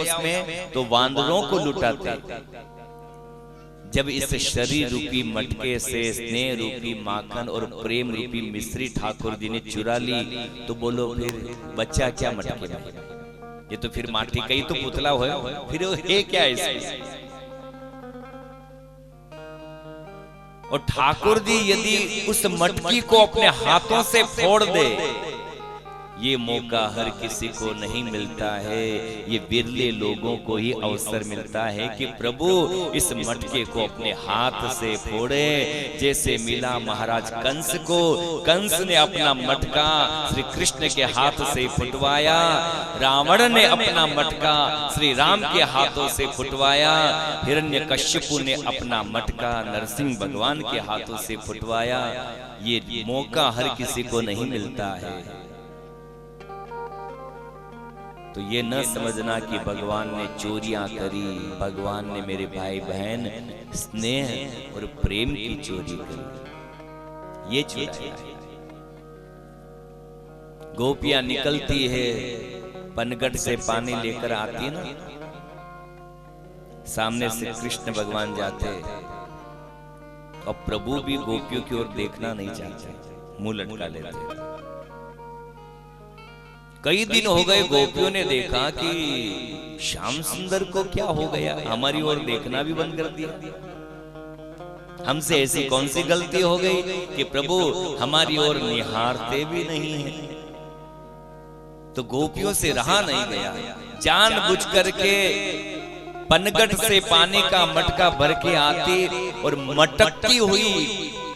उसमें, तो वानरों को लुटाते। जब इस शरीर रूपी मटके से स्नेह रूपी माखन और प्रेम रूपी मिश्री ठाकुर जी ने चुरा ली, तो बोलो फिर बच्चा क्या मटके में? ये तो फिर माटी का ही तो पुतला हो, फिर है क्या इसमें? और ठाकुर जी यदि उस मटकी को अपने हाथों से फोड़ दे, ये मौका हर किसी को नहीं मिलता है। ये बिरले लोगों को ही अवसर मिलता है कि प्रभु इस मटके को अपने हाथ से फोड़े, जैसे मिला महाराज कंस को। कंस ने अपना मटका श्री कृष्ण के हाथ से फुटवाया, रावण ने अपना मटका श्री राम के हाथों से फुटवाया, हिरण्यकश्यपु ने अपना मटका नरसिंह भगवान के हाथों से फुटवाया। ये मौका हर किसी को नहीं मिलता है। तो ये न समझना कि भगवान ने चोरियां करी, भगवान ने मेरे भाई बहन स्नेह और प्रेम की चोरी करी, ये चुराया। गोपियां निकलती है, पनघट से पानी लेकर आती है ना, सामने से कृष्ण भगवान जाते और प्रभु भी गोपियों की ओर देखना नहीं चाहते, मुंह लटका लेते। कई दिन हो गए, गोपियों ने देखा कि श्याम सुंदर को क्या हो गया, हमारी ओर देखना भी बंद कर दिया। हमसे ऐसी कौन सी गलती हो गई कि प्रभु हमारी ओर निहारते भी नहीं है। तो गोपियों से रहा नहीं गया, जानबूझ करके पनघट से पानी का मटका भर के आती और मटकती हुई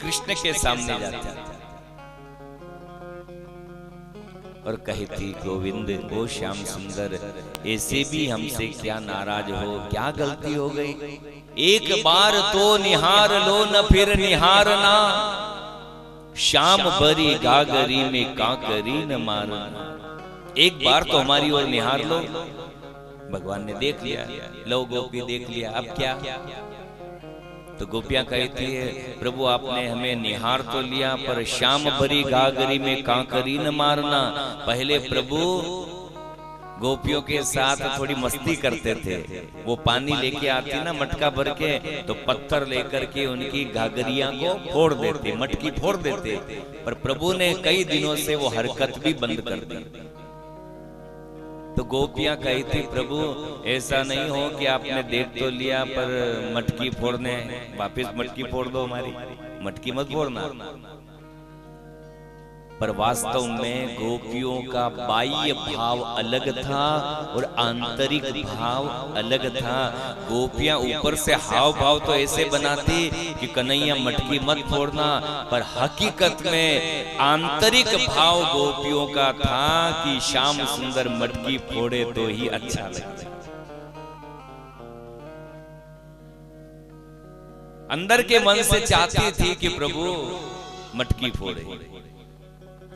कृष्ण के सामने जाती और कहती, गोविंद ओ श्याम सुंदर, ऐसे भी हमसे क्या नाराज हो, क्या गलती हो गई? एक बार तो निहार लो न फिर निहारना, श्याम भरी गागरी में काकरी न मारना। एक बार तो हमारी ओर निहार लो। भगवान ने देख लिया, लो गोपी देख लिया, अब क्या? तो गोपियां कहती है, प्रभु आपने हमें निहार तो लिया, पर श्याम भरी गागरी में कांकरी न मारना। पहले प्रभु गोपियों के साथ थोड़ी मस्ती करते थे, वो पानी लेके आती ना मटका भर के, तो पत्थर लेकर के उनकी घाघरिया को फोड़ देते, मटकी फोड़ देते। पर प्रभु ने कई दिनों से वो हरकत भी बंद कर दी। तो गोपियां कही थी, प्रभु ऐसा नहीं हो कि आपने देख तो लिया पर मटकी फोड़ने, वापस मटकी फोड़ दो, हमारी मटकी मत फोड़ना। पर वास्तव में गोपियों का बाह्य भाव अलग था और आंतरिक भाव अलग था। गोपियां ऊपर से हाव भाव तो ऐसे बनाती कि कन्हैया मटकी मत फोड़ना, पर हकीकत में आंतरिक भाव गोपियों का था कि श्याम सुंदर मटकी फोड़े तो ही अच्छा लगे। अंदर के मन से चाहती थी कि प्रभु मटकी फोड़े।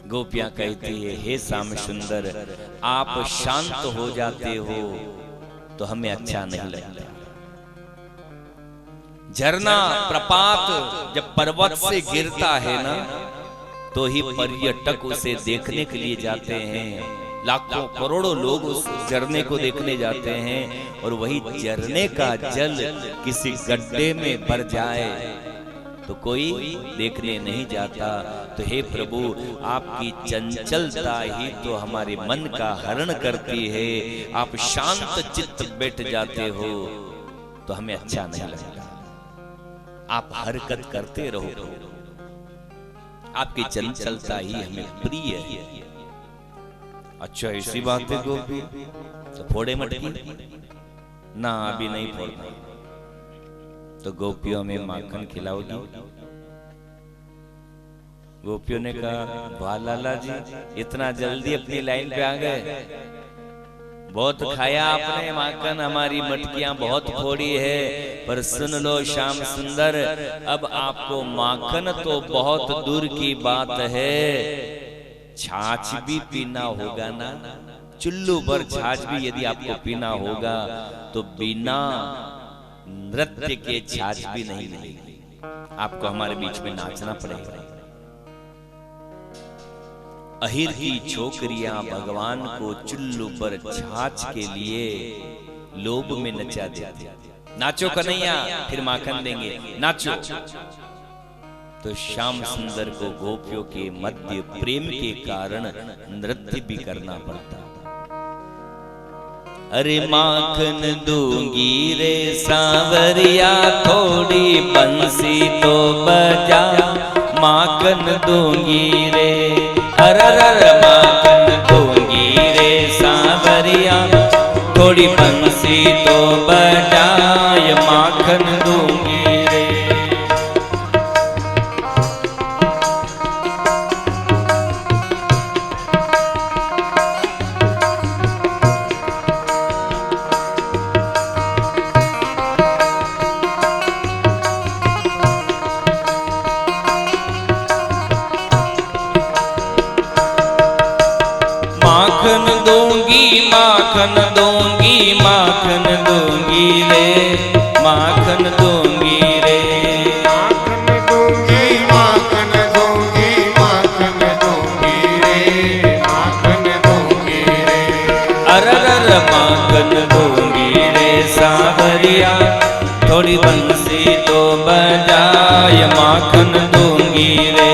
गोपियां कहती है, हे श्याम सुंदर, आप शांत हो जाते हो तो हमें अच्छा नहीं लगता। झरना प्रपात जब पर्वत से गिरता है ना, तो ही पर्यटक उसे देखने के लिए जाते हैं। लाखों करोड़ों लोग उस झरने को देखने जाते हैं, और वही झरने का जल किसी गड्ढे में भर जाए तो कोई देखने नहीं जाता। तो हे प्रभु, आपकी चंचलता ही तो हमारे मन का हरण करती है। आप शांत चित्त बैठ जाते हो तो हमें अच्छा नहीं लगता। आप हरकत करते रहो, आपकी चंचलता ही हमें प्रिय है। अच्छा ऐसी बात है गोपी, तो फोड़े मटकी ना, अभी नहीं फोड़ना। तो गोपियों में माखन खिलाओगी? गोपियों ने कहा, वाह लाला जी, इतना जल्दी अपनी लाइन पे आ गए, बहुत खाया आपने माखन, हमारी मटकियां बहुत फोड़ी है। पर सुन लो श्याम सुंदर, अब आपको माखन तो बहुत दूर की बात है, छाछ भी पीना होगा ना। चुल्लू भर छाछ भी यदि आपको पीना होगा तो बिना नृत्य के छाछ भी नहीं मिलेगी, आपको हमारे बीच में नाचना पड़ेगा। अहिर की छोकरियां भगवान को चुल्लू पर छाछ के लिए लोभ में नचा देते। नाचो कन्हैया फिर माखन देंगे, नाचो। तो श्याम सुंदर को गोपियों के मध्य प्रेम के कारण नृत्य भी करना पड़ता। अरे माखन दूंगी रे सांवरिया, थोड़ी बंसी तो बजा, माखन दूंगी रे, अरर माखन दूंगी रे सांवरिया, थोड़ी बंसी तो बजाय, माखन दूंगी रे। माखन दूंगी, माखन दूंगी, माखन दूंगी रे, माखन दूंगी रे, माखन दूंगी, माखन दूंगी, माखन दूंगी रे, माखन दूंगी रे, अरर माखन दूंगी रे सांवरिया, थोड़ी बंसी तो बजाय, माखन दूंगी रे।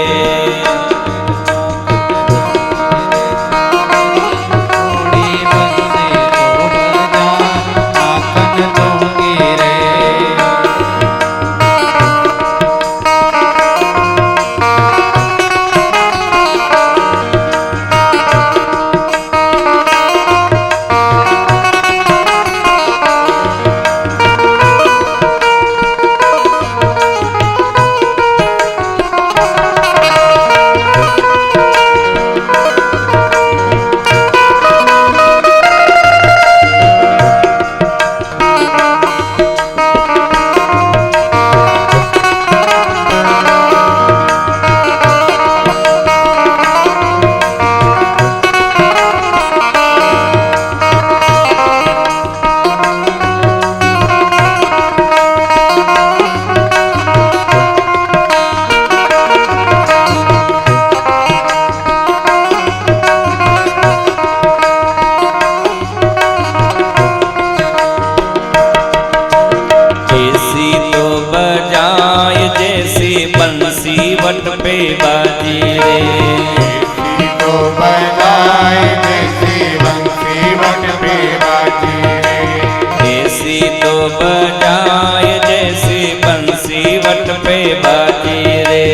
बंसी वट पे बाजी रे, ऐसी तो बजाए जैसे बंसी वट पे बाजी रे, ऐसी तो बजाए जैसे बंसी वट पे बाजी रे,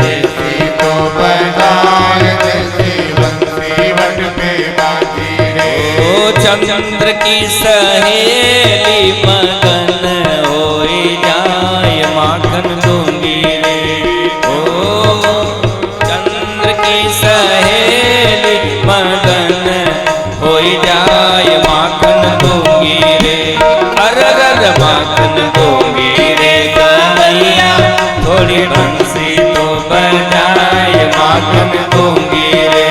ऐसी तो बजाए जैसे बंसी वट पे बाजी रे। ओ चंद्र की सहेली मगन होई जाए, माखन दूंगी रे, सहेली मगन होई जाए, माखन दूंगी रे, अरर माखन दूंगी रे कन्हैया, थोड़ी बंसी तो बजाए, माखन दूंगी रे।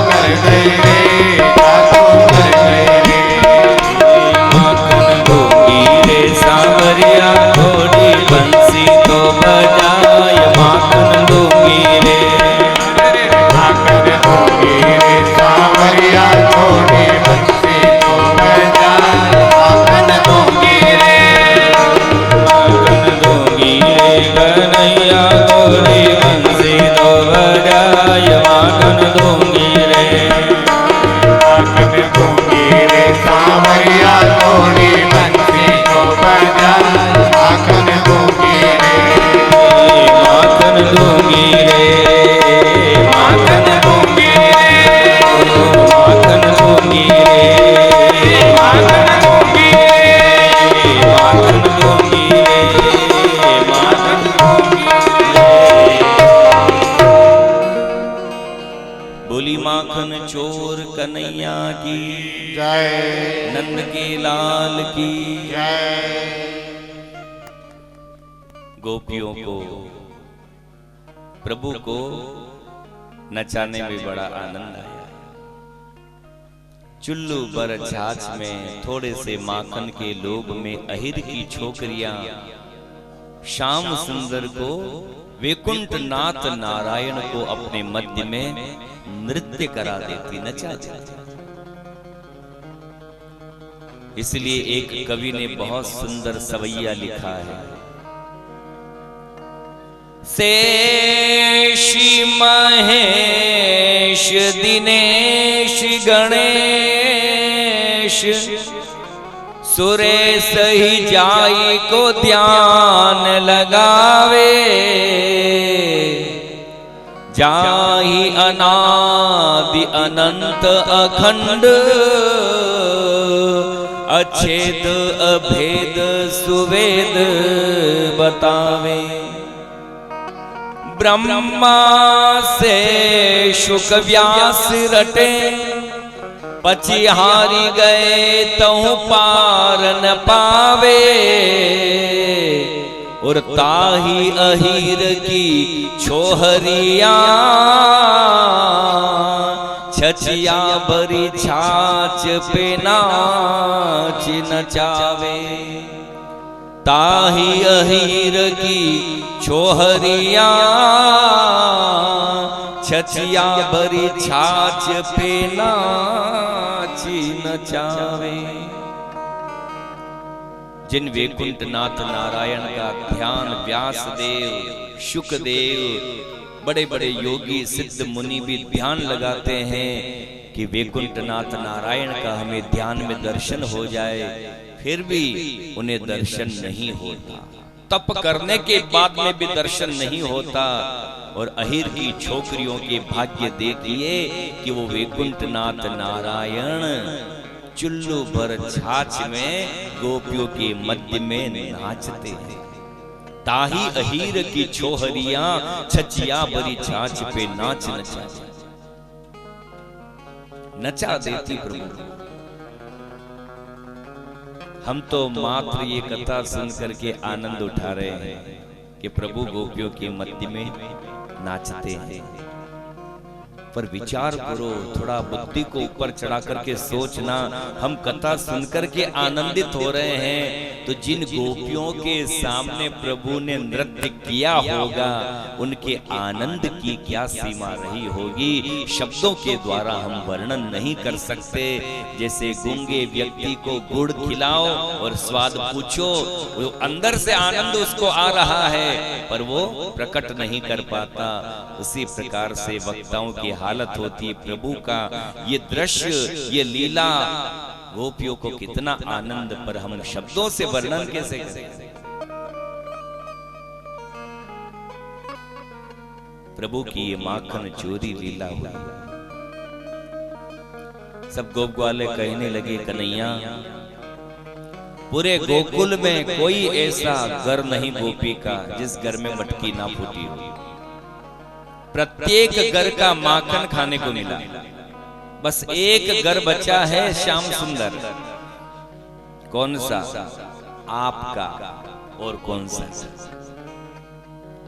कर गए रे, जादू कर गए रे। माखन घोगी रे सांवरिया थोड़ी बंसी तो बजाय माखन घोगी रे। माखन घोगी रे सांवरिया थोड़ी बंसी तो बजाय माखन घोगी रे। माखन घोगी रे कन्हैया थोड़ी बंसी तो बजाय माखन घोगी रे। माखन घोगी रे सांवरिया थोड़ी बंसी तो बजाय माखन घोगी रे। माखन घोगी रे, माखन घोगी रे, माखन घोगी रे, माखन घोगी रे, माखन घोगी रे, माखन घोगी रे। बोली माखन चोर कन्हैया की जय, नंद के लाल की जय। गोपियों को प्रभु को नचाने में बड़ा आनंद आया। चुल्लू बर छाछ में थोड़े से माखन के लोभ में अहिर की छोकरियां श्याम सुंदर को वैकुंठ नाथ नारायण को अपने मध्य में नृत्य करा देती, नचा देती। इसलिए एक कवि ने बहुत सुंदर सवैया लिखा है। शेषी महेश दिनेश गणेश सुरेश ही जाई को ध्यान लगावे। जाहि अनादि अनंत अखंड अछेद अभेद सुवेद बतावे। ब्रह्मा से शुक व्यास रटे पचिहारी गए तहु पार न पावे। और ताही अहीर की छोहरिया छचिया बरी छाछ पे नाच नचावे। ताही अहीर की छोहरिया छचिया बरी छाछ पे नाच नचावे। जिन वैकुंठ नाथ नारायण का ध्यान व्यास देव, शुकदेव, बड़े बड़े योगी सिद्ध मुनि भी ध्यान लगाते हैं कि वैकुंठ नाथ नारायण का हमें ध्यान में दर्शन हो जाए, फिर भी उन्हें दर्शन नहीं होता। तप करने के बाद में भी दर्शन नहीं होता। और अहिर की छोकरियों के भाग्य देखिए कि वो वैकुंठ नाथ नारायण चुल्लू भर छाछ में गोपियों के मध्य में नाचते हैं। ताही अहीर की छोहरिया छचिया भरी छाछ पे नाच नचा देती प्रभु। हम तो मात्र ये कथा सुन करके आनंद उठा रहे हैं कि प्रभु गोपियों के मध्य में नाचते हैं। पर विचार करो, थोड़ा बुद्धि को ऊपर चढ़ा करके सोचना। हम कथा सुनकर के आनंदित हो रहे हैं, तो जिन गोपियों के सामने प्रभु ने नृत्य किया होगा उनके आनंद की क्या सीमा रही होगी, शब्दों के द्वारा हम वर्णन नहीं कर सकते। जैसे गूंगे व्यक्ति को गुड़ खिलाओ और स्वाद पूछो, वो अंदर से आनंद उसको आ रहा है पर वो प्रकट नहीं कर पाता। उसी प्रकार से वक्ताओं की हालत होती है। प्रभु का ये दृश्य, ये लीला, गोपियों को कितना आनंद, पर हम शब्दों से वर्णन कैसे करें। प्रभु की ये माखन चोरी लीला हुई। सब गोप वाले कहने लगे, कन्हैया पूरे गोकुल में कोई ऐसा घर नहीं गोपी का जिस घर में मटकी ना फूटी हो। प्रत्येक घर का माखन खाने को मिला, बस एक घर बचा है श्याम सुंदर। कौन सा? आपका। और कौन सा?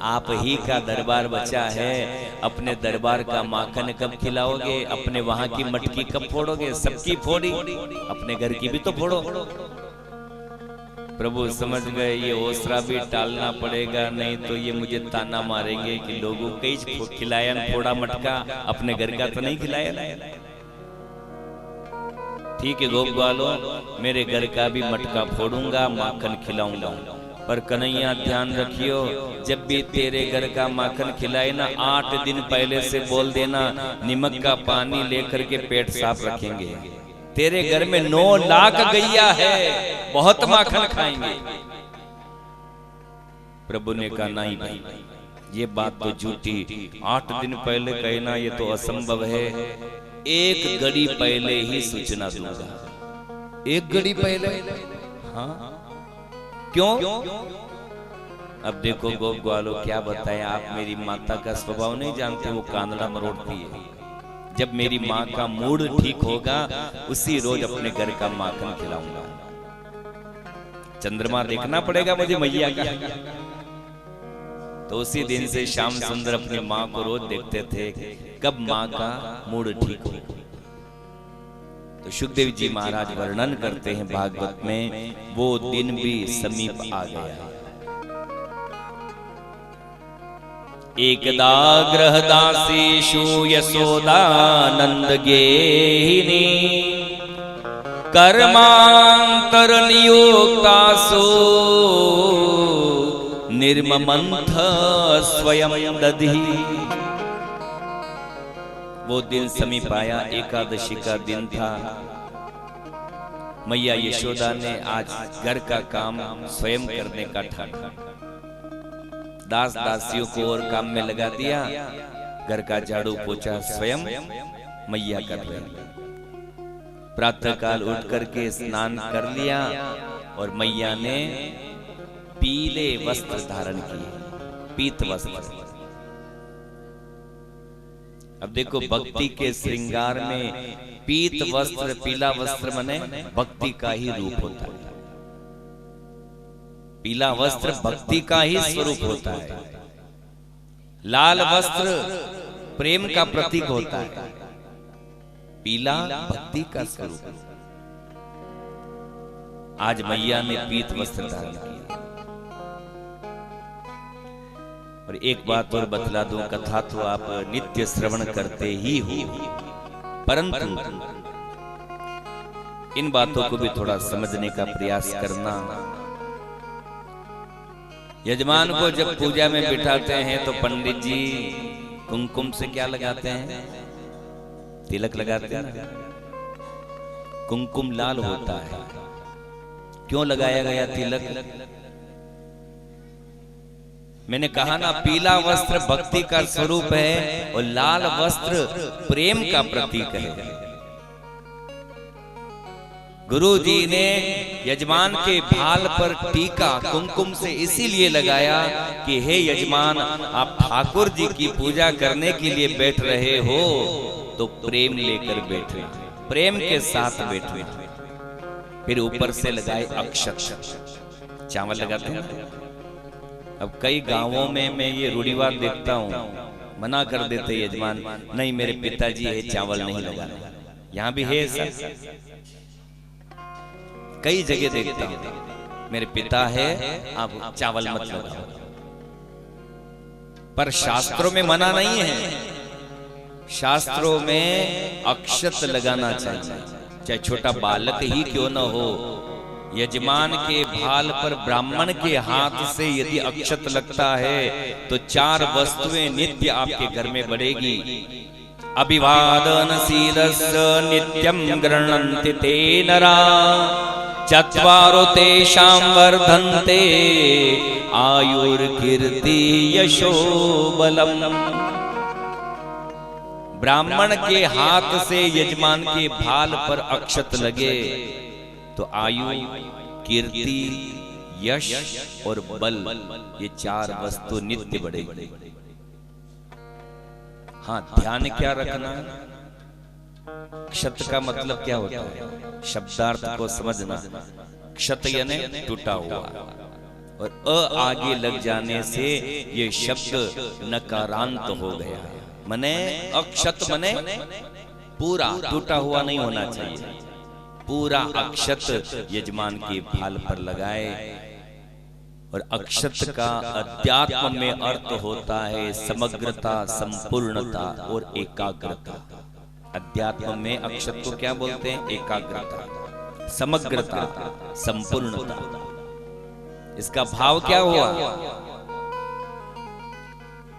आप ही का दरबार बचा है, अपने दरबार का माखन कब खिलाओगे, अपने वहां की मटकी कब फोड़ोगे? सबकी फोड़ी, अपने घर की भी तो फोड़ो। प्रभु समझ गए ये ओसरा भी टालना पड़ेगा, नहीं तो ये मुझे ताना मारेंगे कि लोगों को खिलाया फोड़ा मटका, अपने घर का तो नहीं खिलाया। ठीक है गोप ग्वालों, मेरे घर का भी मटका फोड़ूंगा, माखन खिलाऊंगा, पर कन्हैया ध्यान रखियो, जब भी तेरे घर का माखन खिलाए ना, 8 दिन पहले से बोल देना नमक का पानी लेकर के पेट साफ रखेंगे। तेरे घर में 9 लाख गैया है, बहुत माखन खाएंगे। प्रभु ने कहा नहीं भाई, ये बात तो झूठी, 8 दिन पहले कहना ये तो असंभव है, 1 घड़ी पहले ही सूचना दूंगा। 1 घड़ी पहले? हाँ क्यों? अब देखो गोप ग्वालों क्या बताएं, आप मेरी माता का स्वभाव नहीं जानते, वो कांदड़ा मरोड़ती है। जब मेरी माँ का मूड ठीक होगा उसी रोज अपने घर का माखन खिलाऊंगा। चंद्रमा देखना पड़ेगा मुझे मैया का। तो उसी दिन से श्याम सुंदर अपनी माँ को रोज देखते थे कब माँ का मूड ठीक हो। तो सुखदेव जी महाराज वर्णन करते हैं भागवत में, वो दिन भी समीप आ गया। एकदा गृहदासीषु यशोदानंद गेहिनी कर्मांतर नियोक्तासु निर्ममंथ स्वयं दधी। वो दिन समीप आया, एकादशी का दिन था। मैया यशोदा ने आज घर का काम स्वयं करने का ठाना। दास दासियों को और काम में लगा दिया, घर का झाड़ू पोछा स्वयं मैया कर रही। प्रातः काल उठ करके स्नान कर लिया और मैया ने पीले वस्त्र धारण किए, पीत वस्त्र। अब देखो भक्ति के श्रृंगार में पीत वस्त्र, पीला वस्त्र माने भक्ति का ही रूप होता है। पीला वस्त्र भक्ति का ही स्वरूप होता है। लाल वस्त्र प्रेम का प्रतीक होता है, पीला भक्ति का स्वरूप। आज मैया ने पीत वस्त्र धारण किया। और एक बात और बतला दूं, कथा तो आप नित्य श्रवण करते ही हो, परंतु इन बातों को भी थोड़ा समझने का प्रयास करना। यजमान को जब पूजा में बिठाते हैं तो पंडित जी कुमकुम से क्या लगाते हैं? तिलक लगाते हैं ना। कुमकुम लाल होता है, क्यों लगाया गया तिलक? मैंने कहा ना, पीला वस्त्र भक्ति का स्वरूप है और लाल वस्त्र प्रेम का प्रतीक है। गुरु जी ने यजमान के भाल पर टीका कुमकुम से इसीलिए लगाया कि हे यजमान, आप ठाकुर जी की पूजा करने के लिए बैठ रहे हो तो प्रेम लेकर बैठे, प्रेम के साथ बैठे। फिर ऊपर से लगाए अक्षत, चावल लगाते हैं। अब कई गांवों में मैं ये रूढ़िवाद देखता हूँ, मना कर देते यजमान, नहीं मेरे पिताजी है, चावल नहीं लगाना। यहाँ भी है सर, कई जगह देखता हूँ मेरे पिता है, आप चावल मत लगाओ। पर शास्त्रों में मना नहीं है, शास्त्रों में अक्षत लगाना चाहिए, चाहे छोटा बालक ही क्यों न हो। यजमान के भाल पर ब्राह्मण के हाथ से यदि अक्षत लगता है तो 4 वस्तुएं नित्य आपके घर में बढ़ेगी। अभिवादनशीलस्य नित्यं गृह्णन्ति ते नरा, चत्वारो तेषां वर्धन्ते आयुर्कीर्ति यशो बलम्। ब्राह्मण के हाथ से यजमान के भाल पर अक्षत लगे तो आयु, कीर्ति, यश और बल, ये 4 वस्तु नित्य बढ़ेगी। हाँ, ध्यान क्या रखना, क्षत का मतलब क्या होता है, शब्दार्थ को समझना। क्षत यानी टूटा हुआ, और अ आगे लग जाने से ये शब्द नकारांत हो गया। मने अक्षत मने पूरा, टूटा हुआ नहीं होना चाहिए। पूरा अक्षत यजमान के भाल पर लगाए। और अक्षत का अध्यात्म में अर्थ होता है समग्रता, संपूर्णता और एकाग्रता। अध्यात्म में अक्षत को क्या बोलते हैं? एकाग्रता, समग्रता, संपूर्णता। इसका भाव क्या हुआ?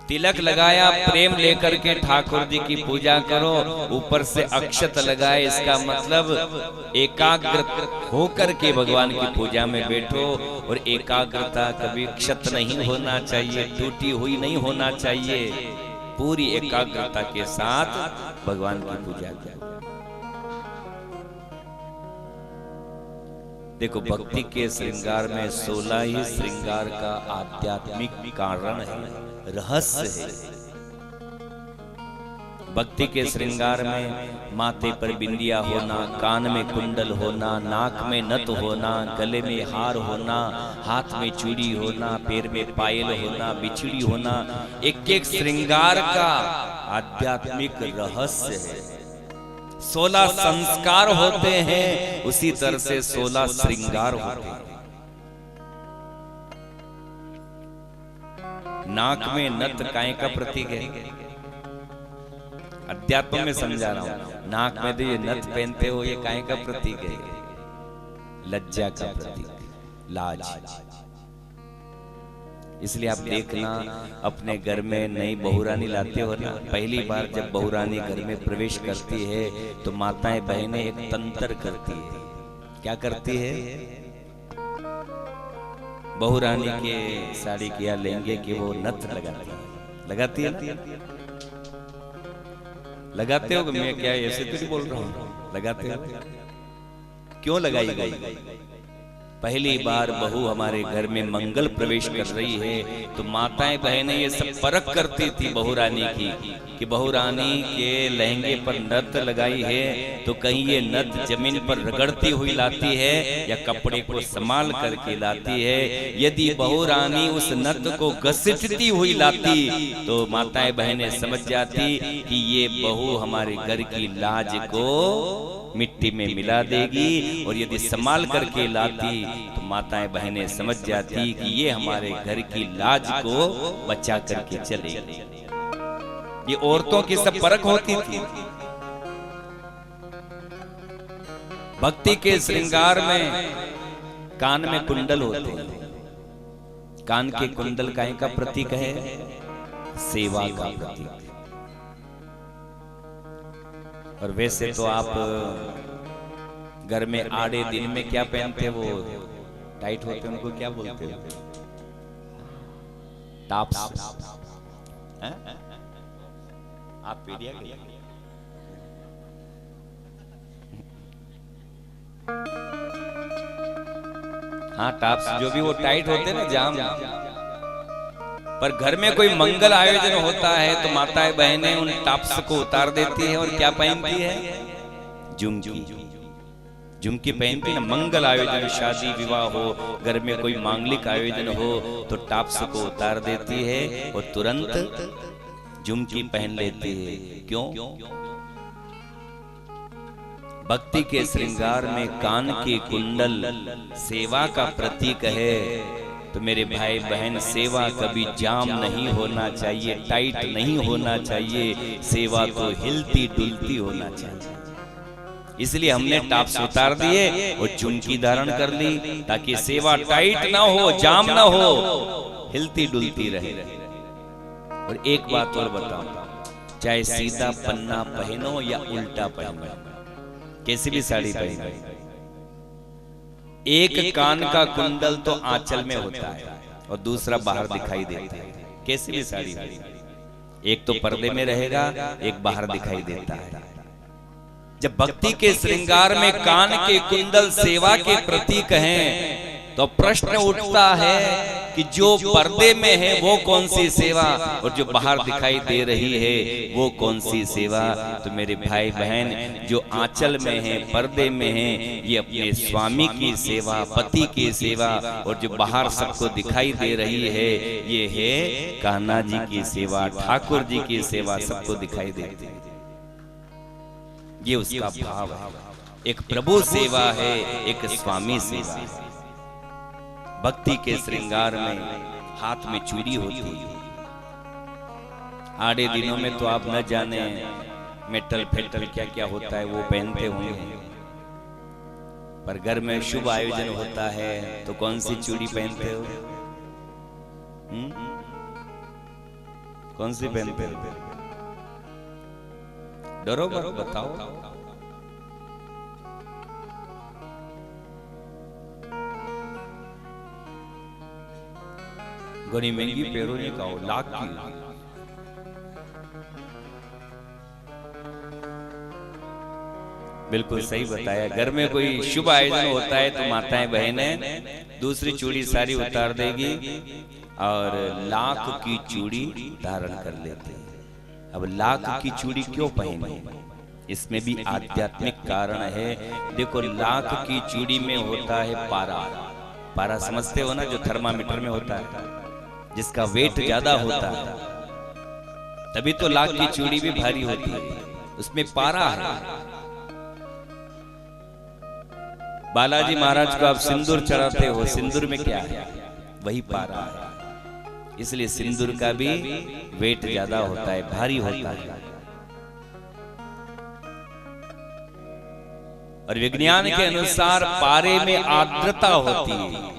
तिलक लगाया, प्रेम लेकर के ठाकुर जी की पूजा करो, ऊपर से अक्षत लगाए, इसका मतलब एकाग्र होकर के भगवान की पूजा में बैठो। और एकाग्रता कभी क्षत नहीं होना चाहिए, टूटी हुई नहीं होना चाहिए। पूरी एकाग्रता के साथ भगवान की पूजा करो। देखो, भक्ति के श्रृंगार में 16 ही श्रृंगार का आध्यात्मिक कारण है, रहस्य है। भक्ति के श्रृंगार में माथे पर बिंदिया होना, कान में कुंडल होना, नाक में नथ होना, गले में हार होना, हाथ में चूड़ी होना, पैर में पायल होना, बिछड़ी होना, एक एक श्रृंगार का आध्यात्मिक रहस्य है। 16 संस्कार होते हैं, उसी तरह से 16 श्रृंगार होते हैं। नाक में नथ काय का प्रतीक है? अध्यात्म में समझा रहा हूं। नाक में तो ये नथ पहनते हो, ये काय का प्रतीक है? लज्जा का प्रतीक, लाज। इसलिए आप देखना, अपने घर में नई बहुरानी लाते हो ना, पहली बार जब बहुरानी घर में प्रवेश करती है तो माताएं बहनें एक तंत्र करती है। क्या करती है? बहुरानी के साड़ी किया लहंगे के वो नथ लगाती है। लगाती है? लगाते हो? मैं क्या ऐसे तो नहीं बोल रहा हूं, लगाते हो? क्यों लगाई गई? पहली बार बहू हमारे घर में मंगल प्रवेश कर रही है तो माताएं बहनें ये सब परख करती थी बहुरानी की, कि बहुरानी के लहंगे पर नथ लगाई है तो कहीं ये नथ जमीन पर रगड़ती हुई लाती है या कपड़े को संभाल करके लाती है। यदि बहुरानी उस नथ को घसीटती हुई लाती तो माताएं बहनें समझ जाती कि ये बहू हमारे घर की लाज को मिट्टी में मिला देगी। और यदि संभाल करके लाती तो माताएं बहनें समझ जाती कि ये हमारे घर की लाज को बचा करके चलेगी। ये औरतों की सब परख होती थी। भक्ति के श्रृंगार में कान में कुंडल होते हैं। कान के कुंडल काहे का प्रतीक है? सेवा का प्रतीक। और वैसे तो आप घर में आड़े दिन में क्या पहनते? वो टाइट होते हैं, उनको क्या बोलते हो? टॉप्स। आप पीढ़िया गए? हाँ, टॉप्स जो भी वो टाइट होते हैं ना, जाम। पर घर में कोई मंगल आयोजन होता है तो माताएं बहनें उन टॉप्स को उतार देती है और क्या पहनती है? झुमकी। झुमकी पहनती है ना। मंगल आयोजन, शादी विवाह हो, घर में कोई मांगलिक आयोजन हो तो टॉप्स को उतार देती है और तुरंत झुमकी पहन लेती है। क्यों? भक्ति के श्रृंगार में कान के कुंडल सेवा का प्रतीक है। तो मेरे भाई बहन, सेवा कभी जाम नहीं होना चाहिए, टाइट नहीं होना चाहिए। सेवा तो हिलती डुलती होना चाहिए। इसलिए हमने टॉप्स उतार दिए और झुमकी धारण कर ली ताकि सेवा टाइट ना हो, जाम ना हो, हिलती डुलती रहे। और एक बात और बताऊं, चाहे सीधा पन्ना पहनो या उल्टा पहनो, कैसी भी साड़ी पहनो, एक कान का कुंडल तो आंचल में होता है और दूसरा बाहर दिखाई देता है। कैसी भी साड़ी, एक तो पर्दे में रहेगा, एक बाहर दिखाई देता है। जब भक्ति के श्रृंगार में कान के कुंडल सेवा के प्रतीक हैं तो प्रश्न उठता है कि जो पर्दे में है वो कौन सी सेवा और जो बाहर दिखाई दे रही है वो कौन सी सेवा। तो मेरे भाई बहन, जो आंचल में है, पर्दे में है, ये अपने स्वामी की सेवा, पति की सेवा, और जो बाहर सबको दिखाई दे रही है ये है कान्हा जी की सेवा, ठाकुर जी की सेवा, सबको दिखाई देती है। ये उसका भाव है। एक प्रभु सेवा है, एक स्वामी सेवा है। भक्ति के श्रृंगार में हाथ में चूड़ी होती है। आड़े दिनों में तो आप न जाने मेटल फेटल क्या क्या होता है वो पहनते होंगे, पर घर में शुभ आयोजन होता है तो कौन सी चूड़ी पहनते हो? कौन सी पहनते हो? डरो मत, बताओ। घनी महंगी पैरों ने कहो, लाख की। बिल्कुल सही बताया। घर में कोई शुभ आयोजन होता है तो माताएं बहनें दूसरी चूड़ी सारी उतार देगी और लाख की चूड़ी धारण कर लेते हैं। अब लाख की चूड़ी क्यों पहने? इसमें भी आध्यात्मिक कारण है। देखो, लाख की चूड़ी में होता है पारा। पारा समझते हो ना, जो थर्मामीटर में होता है, जिसका वेट ज्यादा होता है, तभी तो लाख की चूड़ी भी भारी होती है। उसमें पारा है। बालाजी महाराज को आप सिंदूर चढ़ाते हो, सिंदूर में क्या है? वही पारा है। इसलिए सिंदूर का भी वेट ज्यादा होता है, भारी होता है। और विज्ञान के अनुसार पारे में आर्द्रता होती है।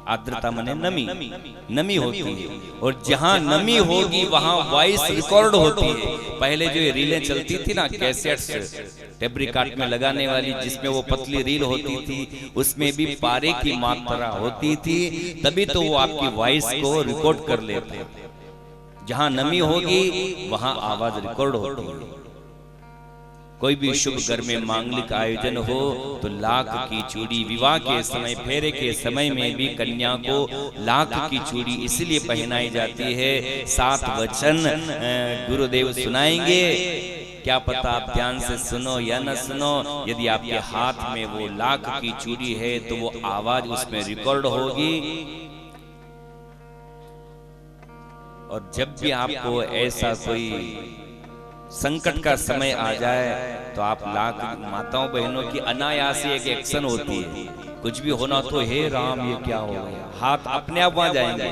आर्द्रता माने नमी, नमी होती है। और जहां नमी होगी वहां वॉइस रिकॉर्ड होती है। पहले जो ये रीलें चलती थी ना, कैसेट्स, टेप रिकॉर्ड में लगाने वाली, जिसमें वो पतली रील होती थी, उसमें भी पारे की मात्रा होती थी, तभी तो वो आपकी वॉइस को रिकॉर्ड कर लेते। जहां नमी होगी वहां आवाज रिकॉर्ड होती है। कोई भी शुभ घर में मांगलिक आयोजन हो तो लाख की चूड़ी, विवाह के समय, फेरे के समय में भी कन्या को लाख की चूड़ी इसलिए पहनाई जाती है। 7 वचन गुरुदेव सुनाएंगे, क्या पता आप ध्यान से सुनो या न सुनो। यदि आपके हाथ में वो लाख की चूड़ी है तो वो आवाज उसमें रिकॉर्ड होगी। और जब भी आपको ऐसा कोई संकट का समय आ जाए तो आप लाख, माताओं बहनों की अनायास एक एक्शन होती है। कुछ भी होना तो हे राम ये क्या हो गया, हाथ अपने आप वहां जाएंगे।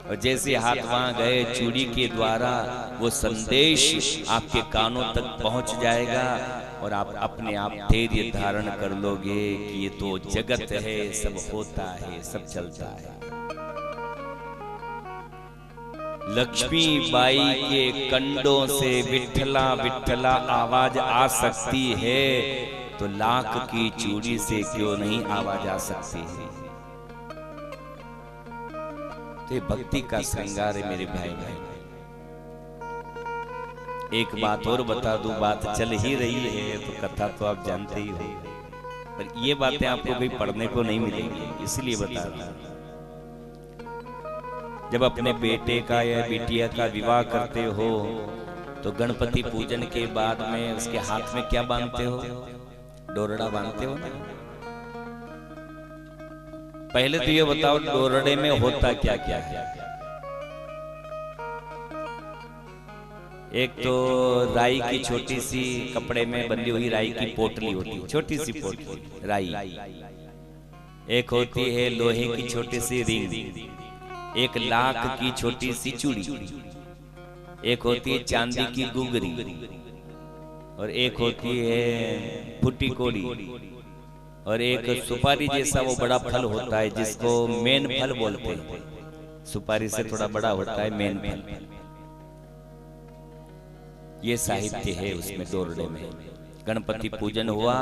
और जैसे हाथ वहां गए, चूड़ी के द्वारा वो संदेश आपके कानों तक पहुंच जाएगा और आप अपने आप धैर्य धारण कर लोगे कि ये तो जगत है, सब होता है, सब चलता है। लक्ष्मी बाई के कंडों से विठला विठला आवाज आ सकती है, तो लाख की चूड़ी से क्यों नहीं आवाज आ सकती है? तो ये भक्ति का श्रृंगार है मेरे भाई भाई। एक बात और बता दूं, बात चल ही रही है तो कथा तो आप जानते ही हो, पर ये बातें आपको भी पढ़ने को नहीं मिलेंगी, इसलिए बता रहा हूं। जब अपने बेटे का या बिटिया का विवाह करते हो तो गणपति पूजन के बाद में उसके हाथ में क्या बांधते हो? डोरड़ा बांधते हो ना। पहले तो ये बताओ, डोरड़े में होता क्या क्या है? एक तो राई की छोटी सी कपड़े में बंधी हुई राई की पोटली होती है, छोटी सी पोटली राई। एक होती है लोहे की छोटी सी रिंग, एक लाख की छोटी सी चूड़ी, एक होती है चांदी की गुगरी, और एक होती है फुटी कोड़ी, और एक सुपारी जैसा वो बड़ा फल होता है जिसको मेन फल बोलते हैं। सुपारी से थोड़ा बड़ा होता है मेन फल। ये साहित्य है उसमें डोरड़े में। गणपति पूजन हुआ,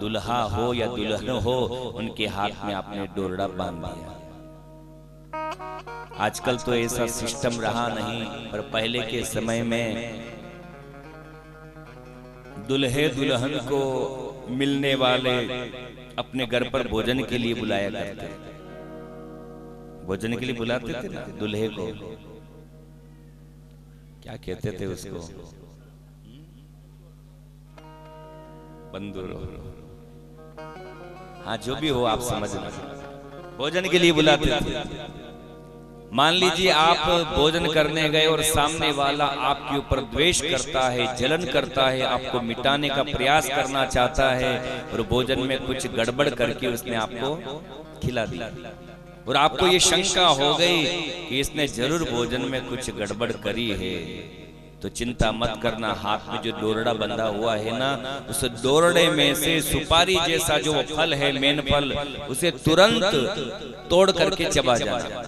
दुल्हा हो या दुल्हन हो, उनके हाथ में आपने डोरड़ा बांध दिया। आजकल तो ऐसा सिस्टम रहा नहीं, पर पहले के समय में दुल्हे दुल्हन को मिलने वाले अपने घर पर भोजन के लिए बुलाया करते, भोजन के लिए बुलाते थे ना दूल्हे को, क्या कहते थे उसको, बंदूरो, हाँ जो भी हो आप समझना, भोजन के लिए बुलाते थे। मान लीजिए आप भोजन करने गए और सामने वाला आपके ऊपर द्वेष करता है, जलन करता है, आपको मिटाने का प्रयास करना चाहता है और भोजन में कुछ गड़बड़ करके उसने आपको खिला दिया और आपको ये शंका हो गई कि इसने जरूर भोजन में कुछ गड़बड़ करी है, तो चिंता मत करना, हाथ में जो दोरड़ा बंधा हुआ है ना, उस दोरड़े में से सुपारी जैसा जो फल है, मेन फल, उसे तुरंत तोड़ करके चबा जाना।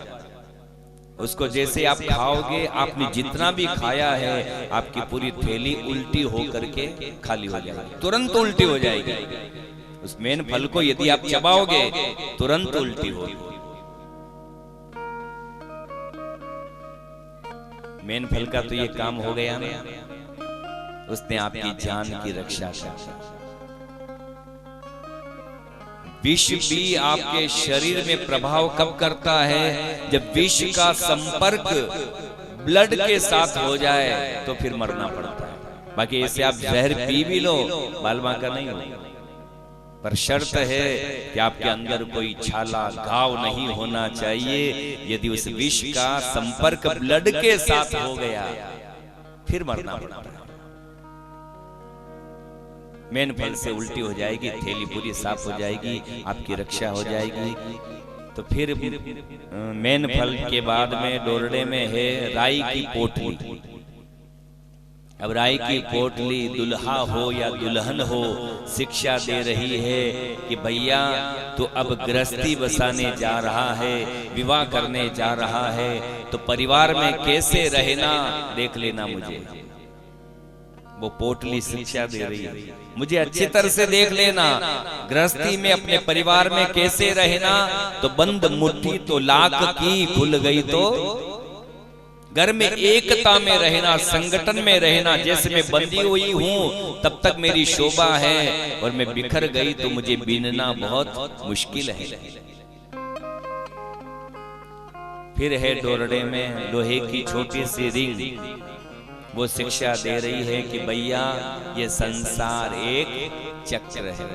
उसको जैसे आप खाओगे, आपने जितना भी खाया है आपकी पूरी थैली उल्टी हो करके खाली हो जाएगी, तुरंत उल्टी हो जाएगी। उस मेन फल को यदि आप चबाओगे तुरंत उल्टी होगी। मेन फल का तो ये काम हो गया ना, उसने आपकी जान की रक्षा की। विष भी आपके शरीर में प्रभाव कब करता है, जब विष का संपर्क ब्लड के साथ हो जाए तो फिर मरना पड़ता है। बाकी ऐसे आप जहर पी भी लो, बाल बांका नहीं हो, पर शर्त है कि आपके अंदर कोई छाला घाव नहीं होना चाहिए। यदि उस विष का संपर्क ब्लड के साथ हो गया फिर मरना पड़ता है। मेन फल से उल्टी हो जाएगी, थैली पूरी साफ हो जाएगी, आपकी रक्षा हो जाएगी। तो फिर मेन फल के बाद में दोरड़े में है राई की पोटली। अब राई की पोटली दुल्हा हो या दुल्हन हो शिक्षा दे रही है कि भैया तो अब गृहस्थी बसाने जा रहा है, विवाह करने जा रहा है, तो परिवार में कैसे रहना देख लेना मुझे। वो पोटली शिक्षा दे रही है, मुझे अच्छी तरह से देख लेना, गृहस्थी में अपने परिवार में कैसे रहना। तो बंद मुट्ठी तो लाख की, खुल गई तो घर में एकता में रहना, संगठन में रहना। जैसे मैं बंधी हुई हूं तब तक मेरी शोभा है, और मैं बिखर गई तो मुझे बीनना बहुत मुश्किल है। फिर है दोरड़े में लोहे की छोटी सी रिंग, वो शिक्षा दे रही है कि भैया ये संसार एक चक्र है।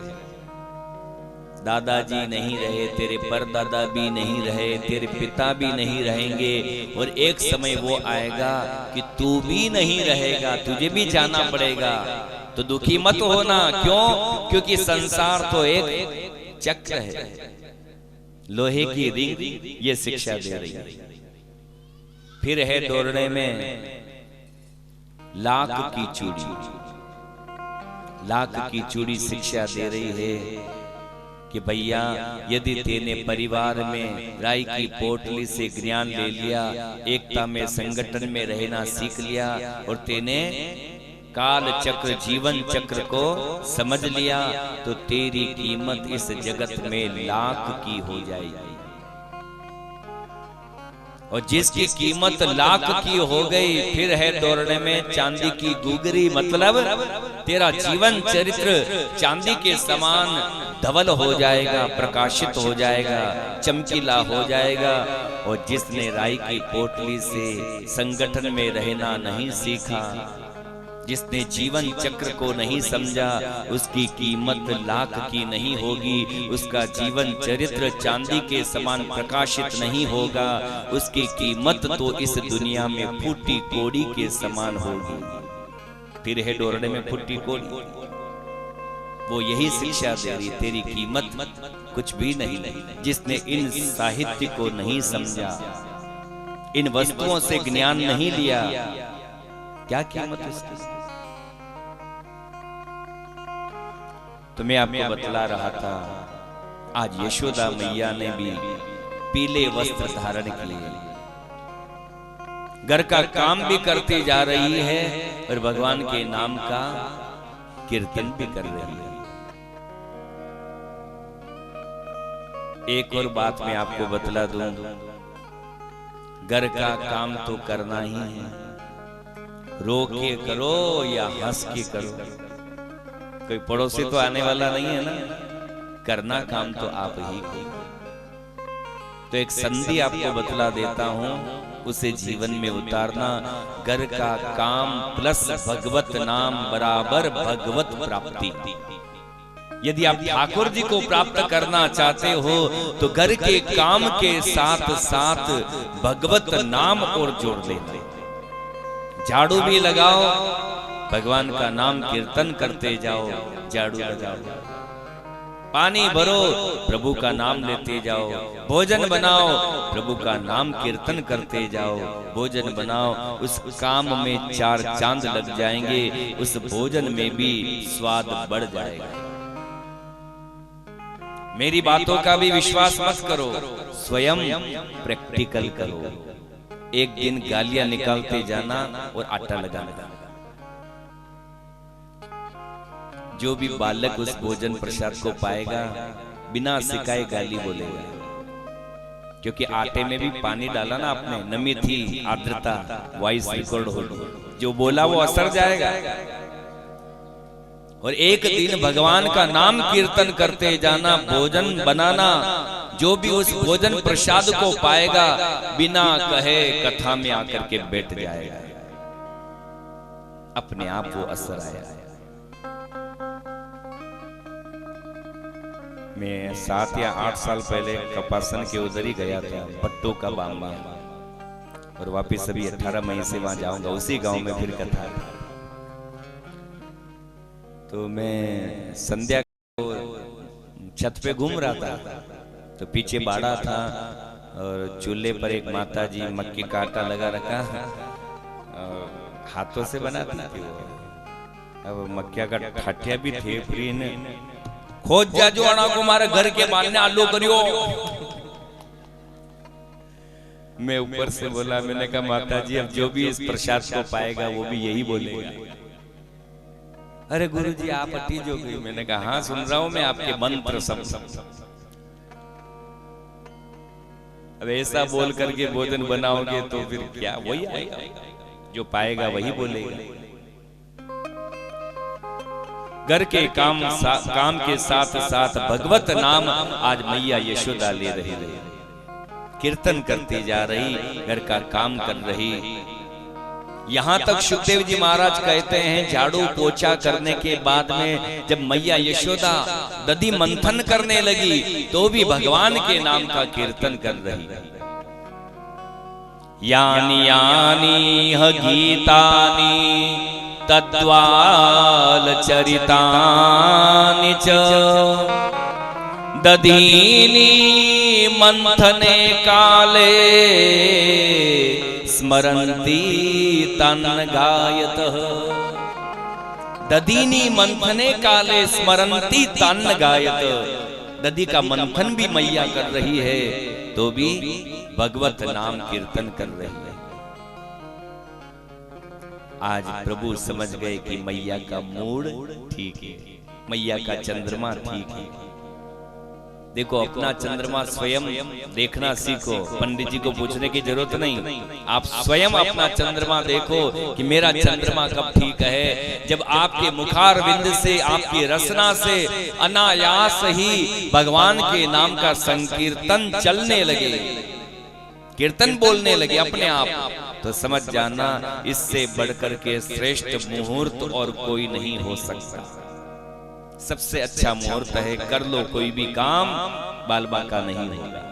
दादाजी नहीं रहे, तेरे परदादा भी नहीं रहे, तेरे पिता भी नहीं रहेंगे, और एक समय वो आएगा कि तू भी नहीं रहेगा, तुझे भी जाना पड़ेगा। तो दुखी मत होना, क्यों? क्योंकि संसार तो एक चक्र है। लोहे की रिंग ये शिक्षा दे रही है। फिर है दोरड़े में लाख की चूड़ी, लाख की चूड़ी शिक्षा दे रही है कि भैया यदि तेने परिवार में राई की पोटली से ज्ञान ले लिया, एकता में संगठन में रहना सीख लिया, और तेने काल चक्र जीवन चक्र को समझ लिया, तो तेरी कीमत इस जगत में लाख की हो जाएगी। और जिसकी कीमत लाख की हो गई, फिर है दोरड़े में चांदी की गुगरी, मतलब तेरा जीवन चरित्र चांदी के समान धवल हो जाएगा, प्रकाशित हो जाएगा, चमकीला हो जाएगा। और जिसने राई की पोटली से संगठन में रहना नहीं सीखा, जिसने जीवन चक्र को नहीं समझा, उसकी कीमत लाख की नहीं होगी, उसका जीवन चरित्र चांदी के समान प्रकाशित नहीं होगा, उसकी कीमत तो इस दुनिया में फूटी कोड़ी के समान होगी। फिर है दोरड़े में फूटी कोड़ी, वो यही शिक्षा दे रही, तेरी कीमत कुछ भी नहीं। जिसने इन साहित्य को नहीं समझा, इन वस्तुओं से ज्ञान नहीं लिया, क्या कीमत उसकी। तो मैं आपको बतला रहा था, आज यशोदा मैया ने भी पीले वस्त्र धारण किए, घर का काम भी करती जा रही है और भगवान के नाम का कीर्तन भी कर रही है। एक और बात मैं आपको बतला दूं, घर का काम तो करना ही है, रो के करो या हंस के करो। कोई पड़ोसी तो आने वाला नहीं है ना, करना काम तो आप ही को। तो एक संधि आपको बतला देता हूं, उसे जीवन में उतारना। घर का काम प्लस भगवत नाम बराबर भगवत प्राप्ति। यदि आप ठाकुर जी को प्राप्त करना चाहते हो तो घर के काम के साथ साथ भगवत नाम और जोड़ लेना। झाड़ू भी लगाओ, भगवान का नाम कीर्तन करते जाओ, झाड़ू लगाओ। पानी भरो, प्रभु का नाम लेते जाओ। भोजन बनाओ, प्रभु का नाम कीर्तन करते जाओ। भोजन बनाओ, उस काम में 4 चांद लग जाएंगे, उस भोजन में भी स्वाद बढ़ जाएगा। मेरी बातों का भी विश्वास मत करो, स्वयं प्रैक्टिकल करो। एक दिन गालियां निकालते जाना और आटा लगाना। जो भी बालक उस भोजन प्रसाद को पाएगा बिना सिखाए गाली बोलेगा, क्योंकि आटे में भी पानी डाला ना आपने, नमी थी, आर्द्रता, वॉइस रिकॉर्ड होगी, जो बोला वो असर जाएगा। और एक दिन भगवान का नाम कीर्तन करते जाना, भोजन बनाना। जो भी उस भोजन प्रसाद को पाएगा बिना कहे कथा में आकर के बैठ जाएगा, अपने आप वो असर आएगा। मैं 7 या 8 साल पहले कपासन के उधर ही गया था, पट्टू का बांबा, और वापिस अभी 18 मई से वहां जाऊंगा, उसी गांव में फिर कथा है। तो मैं संध्या को छत पे घूम रहा था, तो पीछे बाड़ा था और चूल्हे पर एक माता जी मक्की का आटा लगा रखा, हाथों से बनाती थी वो। अब मक्किया का ठाठिया भी थे, फ्री ने खोज जा जो अना को मारे घर के बालने आलू करियो। मैं ऊपर से बोला, मैंने कहा माता जी अब जो भी इस प्रसाद को पाएगा वो भी यही बोलेगा। अरे गुरु जी आप अटी जो गई। मैंने कहा हाँ सुन रहा हूं मैं आपके मंत्र सब। अब ऐसा बोल करके भोजन बनाओगे तो फिर क्या, वही आएगा, जो पाएगा वही बोलेगा। घर के काम के साथ साथ भगवत नाम आज मैया यशोदा ले रही है, कीर्तन करती जा रही, घर का काम कर रही। यहां तक सुखदेव जी महाराज कहते हैं झाड़ू पोछा करने के बाद में जब मैया यशोदा दधी मंथन करने लगी तो भी भगवान के नाम का कीर्तन कर रही। यानी यानी ह गीतानि तद्वाल चरितानि च दधीनि मंथने काले स्मरन्ति तन्न गायतः। दधीनि मंथने काले स्मरन्ति तन्न गायत। दधी का मंथन भी मैया कर रही है तो भी भगवत नाम कीर्तन कर रही है। आज प्रभु समझ गए कि मैया का मूड ठीक है, मैया का चंद्रमा ठीक है। देखो अपना चंद्रमा स्वयं देखना सीखो, पंडित जी को पूछने की जरूरत नहीं। आप स्वयं अपना चंद्रमा देखो कि मेरा चंद्रमा कब ठीक है। जब आपके मुखारविंद से, आपकी रसना से अनायास ही भगवान के नाम का संकीर्तन चलने लगे, कीर्तन बोलने लगे अपने आप, तो समझ जाना इससे बढ़कर के श्रेष्ठ मुहूर्त और कोई नहीं हो सकता। सबसे अच्छा मुहूर्त है, कर लो कोई भी काम, बाल बाका नहीं होगा।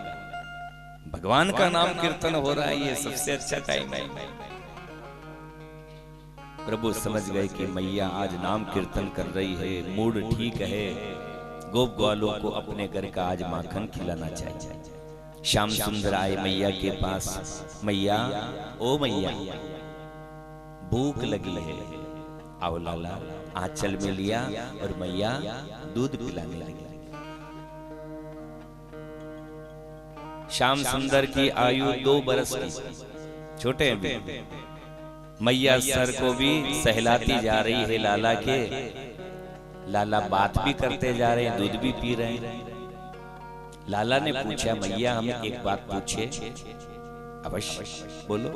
भगवान का नाम कीर्तन हो रहा है, ये सबसे अच्छा टाइम है। प्रभु समझ गए कि मैया आज नाम कीर्तन कर रही है, मूड ठीक है। गोप ग्वालों को अपने घर का आज माखन खिलाना चाहिए। श्याम सुंदर आए मैया के पास, मैया ओ मैया भूख लगी है, आओ लाला। आंचल में लिया और मैया दूध पिलाने लगी। श्याम सुंदर की आयु 2 बरस की, छोटे हैं। मैया सर को भी सहलाती जा रही है लाला के। लाला बात भी करते जा रहे हैं, दूध भी पी रहे हैं। लाला ने पूछा, मैया हमें एक बात पूछे। अवश्य बोलो।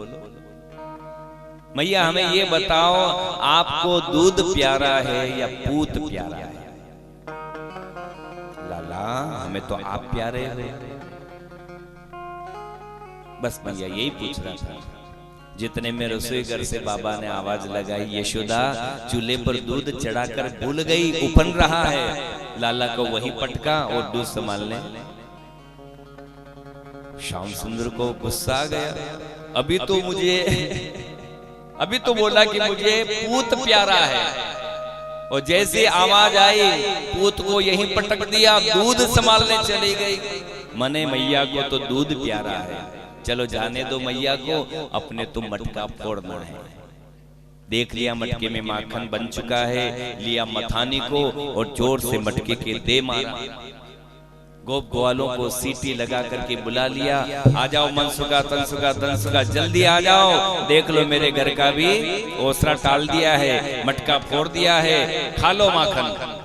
मैया हमें ये बताओ, आपको दूध प्यारा है या पूत प्यारा है? लाला हमें तो आप प्यारे हो। बस मैया यही पूछ रहा था। जितने में रसोई घर से बाबा ने आवाज लगाई, यशोदा चूल्हे पर दूध चढ़ाकर भूल गई, उफन रहा है। लाला को वही पटका और दूध संभालने। श्याम सुंदर को गुस्सा आ गया। अभी तो बोला कि मुझे पूत प्यारा है, और जैसे आवाज आई पूत को यहीं पटक दिया, दूध संभालने चली गई। मने मैया को तो दूध प्यारा है, चलो जाने दो मैया को, अपने तो मटका फोड़ना है। देख लिया मटके में माखन बन चुका है, लिया मथानी को और जोर से मटके के दे मारा। गोप ग्वालों को सीटी लगा करके बुला लिया, आ जाओ मनसुखा तनसुखा तनसुखा, जल्दी आ जाओ, देख लो मेरे घर का भी ओसरा टाल दिया है, मटका फोड़ दिया है, खा लो माखन।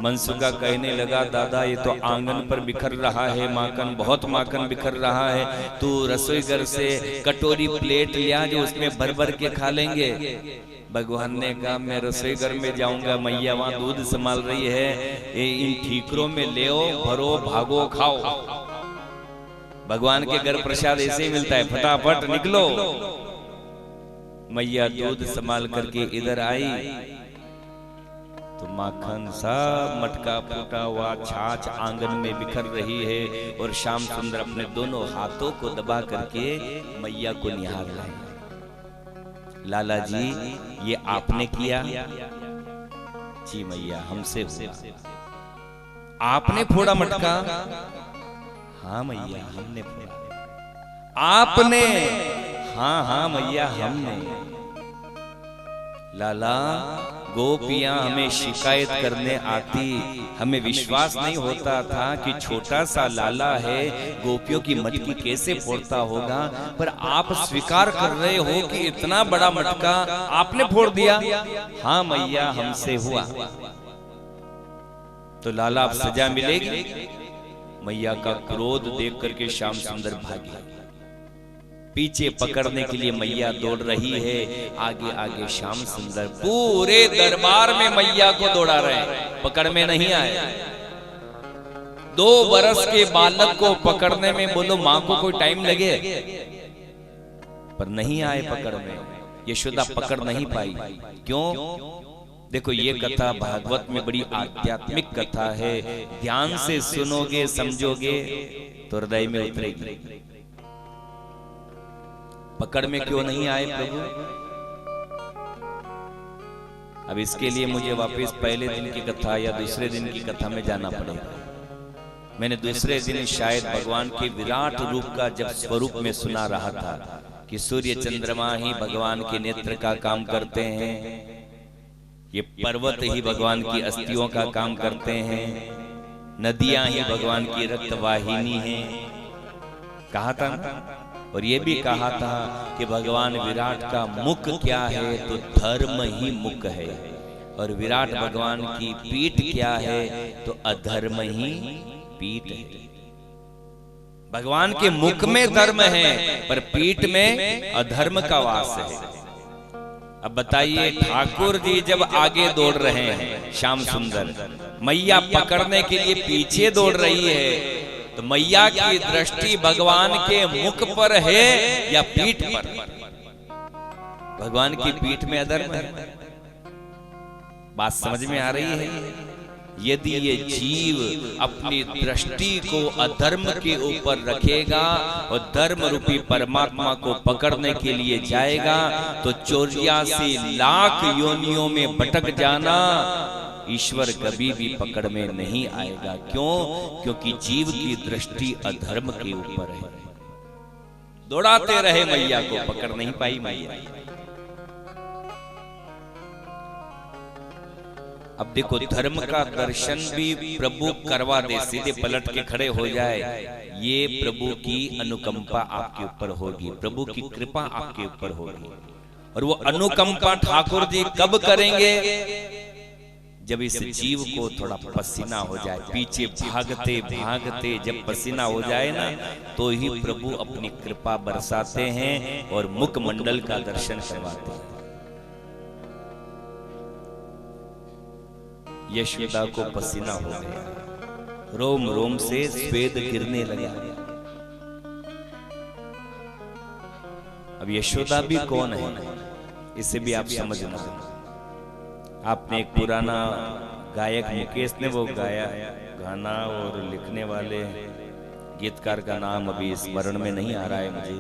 मनसुखा कहने लगा, दादा ये तो आंगन पर बिखर रहा है माखन, बहुत माखन बिखर रहा है, तू रसोई घर से कटोरी प्लेट लिया जो उसमें भर भर के खा लेंगे। भगवान ने कहा, मैं रसोई घर में जाऊंगा, मैया वहां दूध संभाल रही है, इन ठीकरों में ले भरो भागो खाओ। भगवान के घर प्रसाद ऐसे ही मिलता है, फटाफट निकलो। मैया दूध संभाल करके इधर आई तो माखन सब मटका फूटा हुआ छाछ आंगन में बिखर रही है, और श्याम सुंदर अपने दोनों हाथों को दबा करके मैया को निहार रहे। लाला जी ये आपने किया? जी मैया हमसे हुआ। आपने फोड़ा मटका? हाँ मैया हमने फोड़ा। आपने? हाँ हाँ मैया हमने। लाला गोपियां हमें शिकायत करने आती, हमें विश्वास नहीं होता था कि छोटा सा लाला है, गोपियों की मटकी कैसे फोड़ता होगा, पर आप स्वीकार कर रहे हो कि इतना बड़ा मटका आपने फोड़ दिया। हाँ मैया हमसे हुआ। तो लाला अब सजा मिलेगी। मैया का क्रोध देख करके श्याम सुंदर भागे। पीछे पकड़ने के लिए मैया दौड़ रही है, आगे आगे श्याम सुंदर पूरे दरबार में मैया को दौड़ा रहे, पकड़ में नहीं आए। 2 बरस के बालक को पकड़ने में बोलो मां को कोई टाइम लगे, पर नहीं आए पकड़ में। यशोदा पकड़ नहीं पाई। क्यों? देखो ये कथा भागवत में बड़ी आध्यात्मिक कथा है, ध्यान से सुनोगे समझोगे तो हृदय में उतरेगी। पकड़ में क्यों नहीं आए प्रभु? अब इसके लिए मुझे वापस पहले दिन की कथा या दूसरे दिन की कथा में जाना पड़ेगा। मैंने दूसरे दिन शायद भगवान के विराट रूप का जब स्वरूप में सुना रहा था कि सूर्य चंद्रमा ही भगवान के नेत्र का काम करते हैं, ये पर्वत ही भगवान की अस्थियों का काम करते हैं, नदियां ही भगवान की रक्तवाहिनी हैं, कहा था। और ये भी कहा था कि भगवान विराट का मुख क्या है, तो धर्म ही मुख है, और विराट भगवान की पीठ क्या है, तो अधर्म ही पीठ है। भगवान के मुख में धर्म है, पर पीठ में अधर्म का वास है। अब बताइए, ठाकुर जी जब आगे दौड़ रहे हैं, श्याम सुंदर मैया पकड़ने के लिए पीछे दौड़ रही है, तो मैया की दृष्टि भगवान के मुख पर है या पीठ पर? भगवान की पीठ में अधर्म है। बात समझ में आ रही है? यदि ये जीव अपनी दृष्टि को अधर्म के ऊपर रखेगा और धर्म रूपी परमात्मा को पकड़ने के लिए जाएगा, तो 84 लाख योनियों में भटक जाना, ईश्वर कभी भी पकड़ में नहीं आएगा। क्यों? क्योंकि जीव की दृष्टि अधर्म के ऊपर है। दौड़ाते रहे मैया को, पकड़ नहीं पाई मैया। अब देखो, धर्म का दर्शन भी प्रभु करवा दे, सीधे पलट के खड़े हो जाए, ये प्रभु की अनुकंपा आपके ऊपर होगी, प्रभु की कृपा आपके ऊपर होगी। और वो अनुकंपा ठाकुर जी कब करेंगे? जब इस जीव को थोड़ा पसीना हो जाए, पीछे भागते भागते जब पसीना हो जाए ना, तो ही प्रभु अपनी कृपा बरसाते हैं और मुखमंडल का दर्शन करवाते हैं। यशोदा को पसीना हो गया, रोम रोम से स्वेद गिरने लगा। अब यशोदा भी कौन है, इसे भी आप समझना। आपने एक पुराना गायक मुकेश ने वो गाया गाना, और लिखने वाले गीतकार का नाम अभी स्मरण में नहीं आ रहा है मुझे।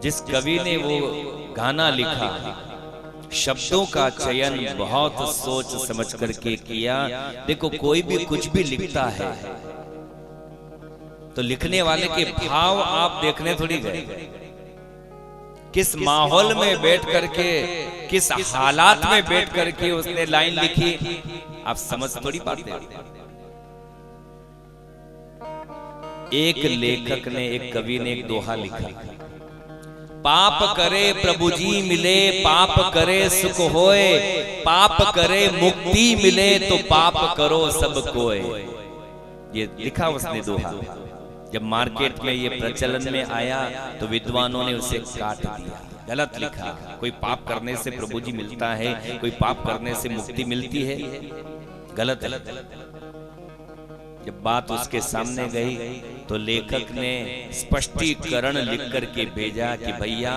जिस कवि ने वो गाना लिखा, शब्दों का चयन बहुत सोच समझ करके किया। देखो कोई भी कुछ भी लिखता है तो लिखने वाले के भाव आप देखने थोड़ी गए, किस माहौल में बैठ करके, किस हालात में बैठ करके उसने लाइन लिखी, आप समझ थोड़ी पाते हैं। एक लेखक ने, एक कवि ने एक दोहा लिखा, पाप करे प्रभु जी मिले, पाप करे सुख होए, पाप करे मुक्ति मिले, तो पाप करो सब कोय। ये लिखा उसने दोहा। जब मार्केट में ये प्रचलन में आया तो विद्वानों ने उसे काट दिया, गलत लिखा। कोई पाप करने से प्रभु जी मिलता है, कोई पाप करने से मुक्ति मिलती है, गलत है। जब बात उसके सामने गई तो लेखक ने स्पष्टीकरण लिख करके भेजा कि भैया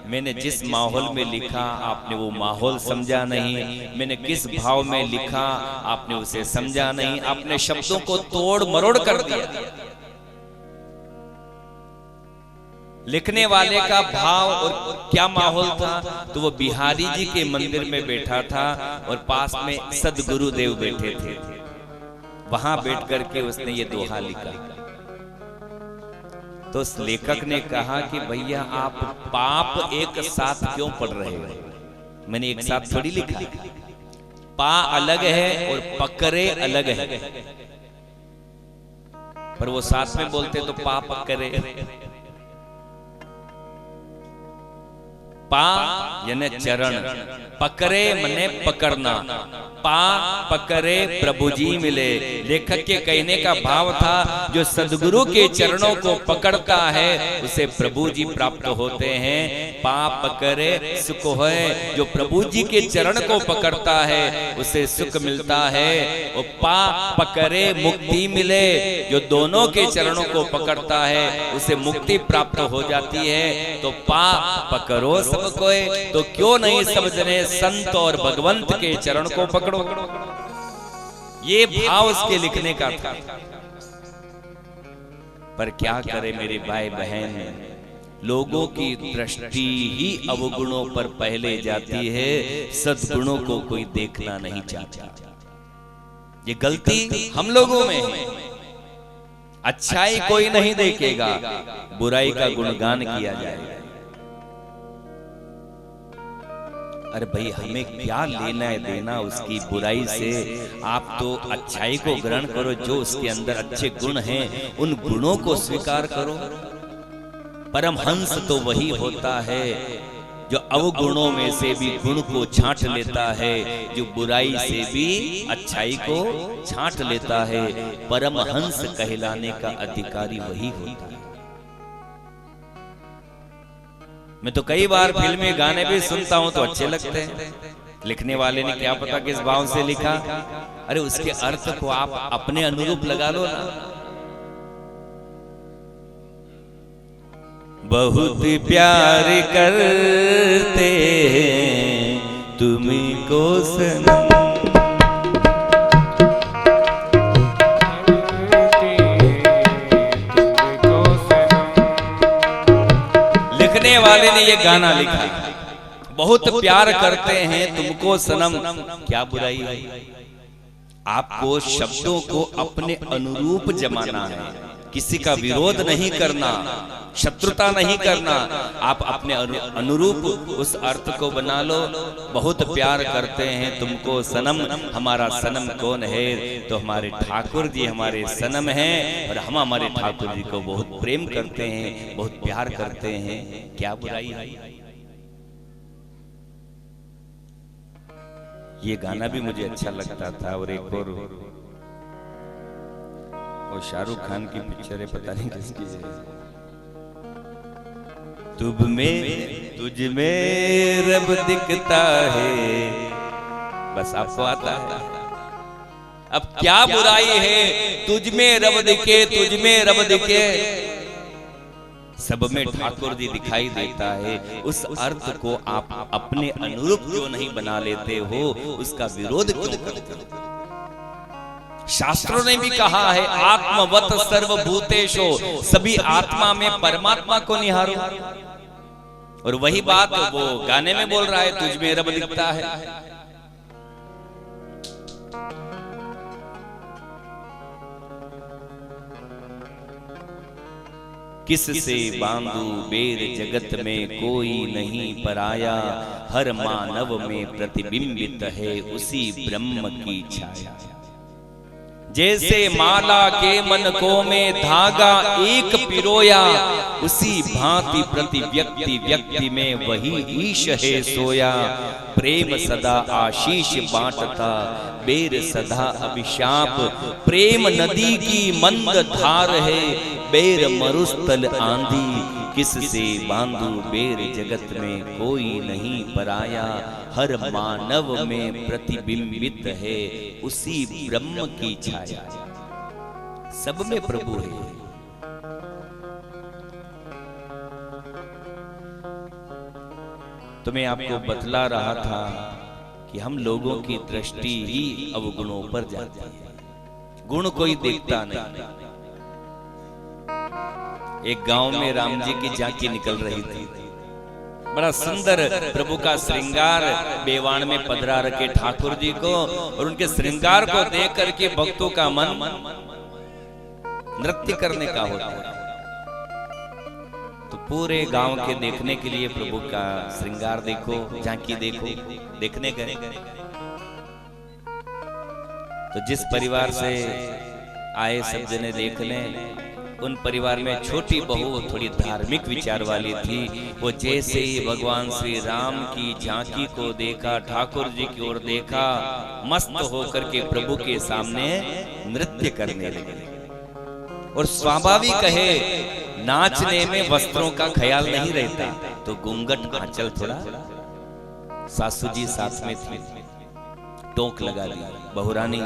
मैंने जिस माहौल में लिखा आपने वो माहौल समझा नहीं, मैंने किस भाव में लिखा आपने उसे समझा नहीं, आपने शब्दों को तोड़ मरोड़ कर दिया। लिखने वाले का भाव और क्या माहौल था, तो वो बिहारी जी के मंदिर में बैठा था और पास में सदगुरुदेव बैठे थे, वहां बैठ करके उसने ये दोहा लिखा। तो उस लेखक ने कहा कि भैया आप पाप एक साथ क्यों पढ़ रहे हो, मैंने एक साथ थोड़ी लिखा, पा अलग है और पकरे अलग है, पर वो साथ में बोलते तो पा पकरे। पा यानी चरण, पकरे मने पकड़ना, पा पकड़े प्रभु जी मिले। लेखक के कहने का भाव था जो सदगुरु के चरणों को पकड़ता है उसे प्रभु जी प्राप्त होते हैं। पा पकड़े सुख होए, जो प्रभु जी के चरण को पकड़ता है उसे सुख मिलता है। और पा पकड़े मुक्ति मिले, जो दोनों के चरणों को पकड़ता है उसे मुक्ति प्राप्त हो जाती है। तो पा पकड़ो सब कोई, तो क्यों नहीं समझने संत और भगवंत के चरण को पकड़ो। ये भाव उसके लिखने का था। पर क्या करे मेरे भाई बहन, लोगों की दृष्टि ही अवगुणों पर पहले जाती है, सद्गुणों को कोई देखना नहीं चाहता। ये गलती हम लोगों में है। अच्छाई कोई नहीं देखेगा, बुराई का गुणगान किया जाएगा। अरे भाई हमें क्या लेना है देना उसकी बुराई से, आप तो अच्छाई को ग्रहण करो, जो उसके अंदर अच्छे गुण हैं उन गुणों को स्वीकार करो। परमहंस तो वही होता है जो अवगुणों में से भी गुण को छांट लेता है, जो बुराई से भी अच्छाई को छांट लेता है। परमहंस कहलाने का अधिकारी वही होता है। मैं तो कई बार फिल्मी गाने भी सुनता हूं तो अच्छे लगते हैं, लिखने वाले ने क्या पता किस भाव से लिखा, अरे उसके अर्थ को आप अपने अनुरूप लगा लो ना। बहुत प्यार करते हैं तुम्हीं को सनम, लिखने वाले ने ये गाना लिखा, बहुत प्यार करते हैं तुमको सनम। क्या बुराई है, आपको शब्दों को अपने अनुरूप जमाना है, किसी का विरोध नहीं करना, शत्रुता नहीं करना, आप अपने अनुरूप उस अर्थ को बना लो। बहुत प्यार करते हैं तुमको सनम, हमारा सनम कौन है, तो हमारे ठाकुर जी हमारे सनम हैं, और हम हमारे ठाकुर जी को बहुत प्रेम करते हैं, बहुत प्यार करते हैं। क्या बुराई है। ये गाना भी मुझे अच्छा लगता था। और एक और शाहरुख खान की पिक्चर है, पता नहीं किसकी है, तुझ में रब दिखता है, बस आपको आता है। अब क्या बुराई है तुझ में रब दिखे, तुझ में रब दिखे। सब में ठाकुर जी दिखाई देता है, उस अर्थ को आप अपने अनुरूप क्यों नहीं बना लेते हो, उसका विरोध क्यों करते हो? शास्त्रों ने भी कहा है आत्मवत सर्वभूतेषु, सभी आत्मा में परमात्मा को निहारो। और वही बात वो गाने में बोल रहा है, तुझ में रब दिखता है। किससे बांधू बेर जगत में कोई नहीं पराया, हर मानव में प्रतिबिंबित है उसी ब्रह्म की छाया। जैसे माला के मन को में धागा एक पिरोया, उसी भांति प्रति व्यक्ति व्यक्ति में वही ईश है सोया। प्रेम सदा आशीष बांटता, बेर सदा अभिशाप। प्रेम नदी की मंद धार है, बेर मरुस्थल आंधी। किससे बांधू बेर जगत में कोई नहीं पराया, हर मानव में प्रतिबिंबित है उसी ब्रह्म की छाया। सब में प्रभु है। तो मैं आपको बतला रहा था कि हम लोगों की दृष्टि ही अवगुणों पर जाती है, गुण कोई देखता नहीं। एक गांव में राम जी की झांकी निकल रही थी, बड़ा सुंदर प्रभु का श्रृंगार बेवाण में पधरा रखे ठाकुर जी को, और उनके श्रृंगार को देख करके भक्तों का मन नृत्य करने का होता है। तो पूरे गांव के देखने के लिए प्रभु का श्रृंगार देखो, झांकी देखो, देखने गए। तो जिस परिवार से आए सब जने देखने, उन परिवार में छोटी बहू थोड़ी धार्मिक विचार वाली थी। वो जैसे ही भगवान श्री राम की झांकी को देखा, ठाकुर जी की ओर देखा, मस्त होकर के प्रभु के सामने नृत्य करने लगे। और स्वाभाविक है, नाचने में वस्त्रों का ख्याल नहीं रहता, तो घूंघट आंचल थोड़ा। सासू जी साथ में थी, टोक लगा दी, बहुरानी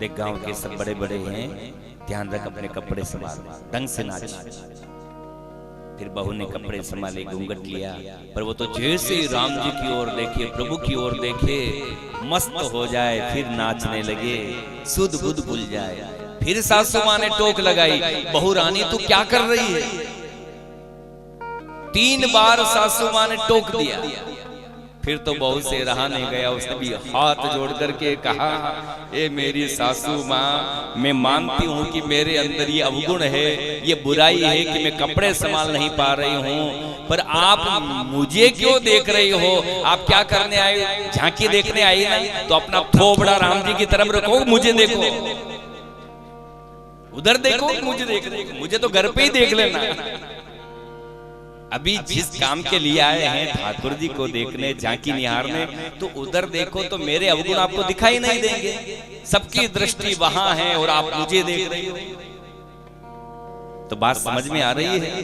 देख गांव के सब बड़े बड़े हैं, ध्यान रख, अपने कपड़े संभाल, ढंग से नाच। फिर बहू ने कपड़े संभाले, घूंघट लिया, पर वो तो जैसे ही राम जी की ओर देखे, प्रभु की ओर देखे, मस्त हो जाए, फिर नाचने लगे, सुध बुध भूल जाए। फिर सासू माँ ने टोक लगाई, बहू रानी तू क्या कर रही है? 3 बार सासू माँ ने टोक दिया। फिर तो बहू से रहा नहीं गया, उसने भी हाथ जोड़ करके कहा, ए मेरी सासू माँ, मैं मानती हूँ कि मेरे अंदर ये अवगुण है, ये बुराई है कि मैं कपड़े संभाल नहीं पा रही हूँ, पर आप मुझे क्यों देख रही हो? आप क्या करने आए? झांकी देखने आई ना, तो अपना थोबड़ा राम जी की तरफ रखो, मुझे देखो, उधर देखो, मुझे देख, मुझे तो घर पे ही देख लेना। अभी जिस काम के लिए आए हैं ठाकुर जी को देखने, झांकी निहारने, तो उधर देखो तो मेरे अवगुण आपको दिखाई नहीं देंगे। सबकी दृष्टि वहां है और आप मुझे देख रहे हो। तो बात समझ में आ रही है?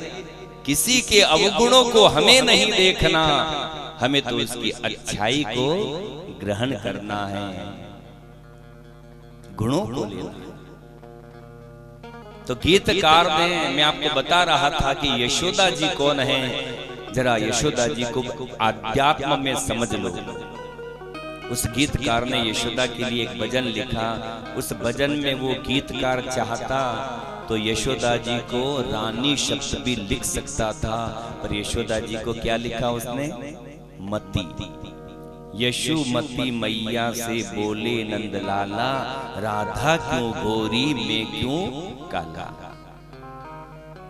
किसी के अवगुणों को हमें नहीं देखना, हमें तो उसकी अच्छाई को ग्रहण करना है, गुणों को लेना। तो गीतकार ने, मैं आपको बता रहा था कि यशोदा जी कौन है, जरा यशोदा जी को आध्यात्म में समझ लो। उस गीतकार ने यशोदा के लिए एक भजन लिखा। उस भजन में वो गीतकार चाहता तो यशोदा जी को रानी शब्द भी लिख सकता था, पर यशोदा जी को क्या लिखा उसने? मती। यशुमती मैया से बोले नंदलाला, राधा क्यों गोरी में क्यों काला।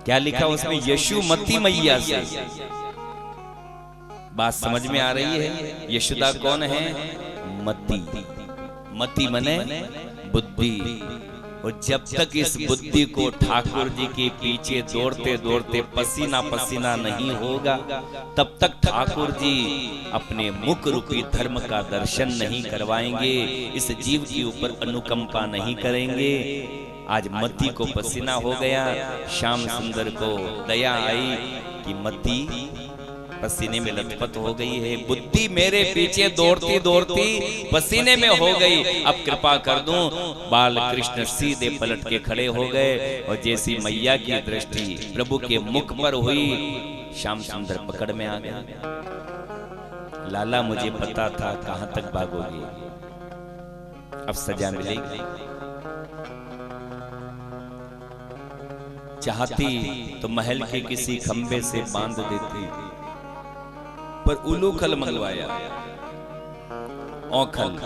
क्या लिखा उसमें? यशुमती मैया से। बात समझ में आ रही है? यशोदा कौन है? मती। मती मने बुद्धि। और जब तक इस बुद्धि को ठाकुर जी के पीछे दौड़ते दौड़ते पसीना पसीना नहीं होगा, तब तक ठाकुर जी अपने मुख रूपी धर्म का दर्शन नहीं करवाएंगे, इस जीव के ऊपर अनुकंपा नहीं करेंगे। आज मती को पसीना हो गया, श्याम सुंदर को दया आई कि मती पसीने में लथपथ हो गई है, बुद्धि मेरे पीछे दौड़ती दौड़ती पसीने में हो गई, अब कृपा कर दूं। बाल कृष्ण सीधे पलट के खड़े हो गए और जैसी मैया की दृष्टि प्रभु के मुख पर हुई, श्याम सुंदर पकड़ में आ गया। लाला मुझे पता था कहां तक भागोगी, अब सजा मिलेगी। चाहती तो महल के किसी खंबे से बांध देती, पर उलूखल मंगवाया। औखल,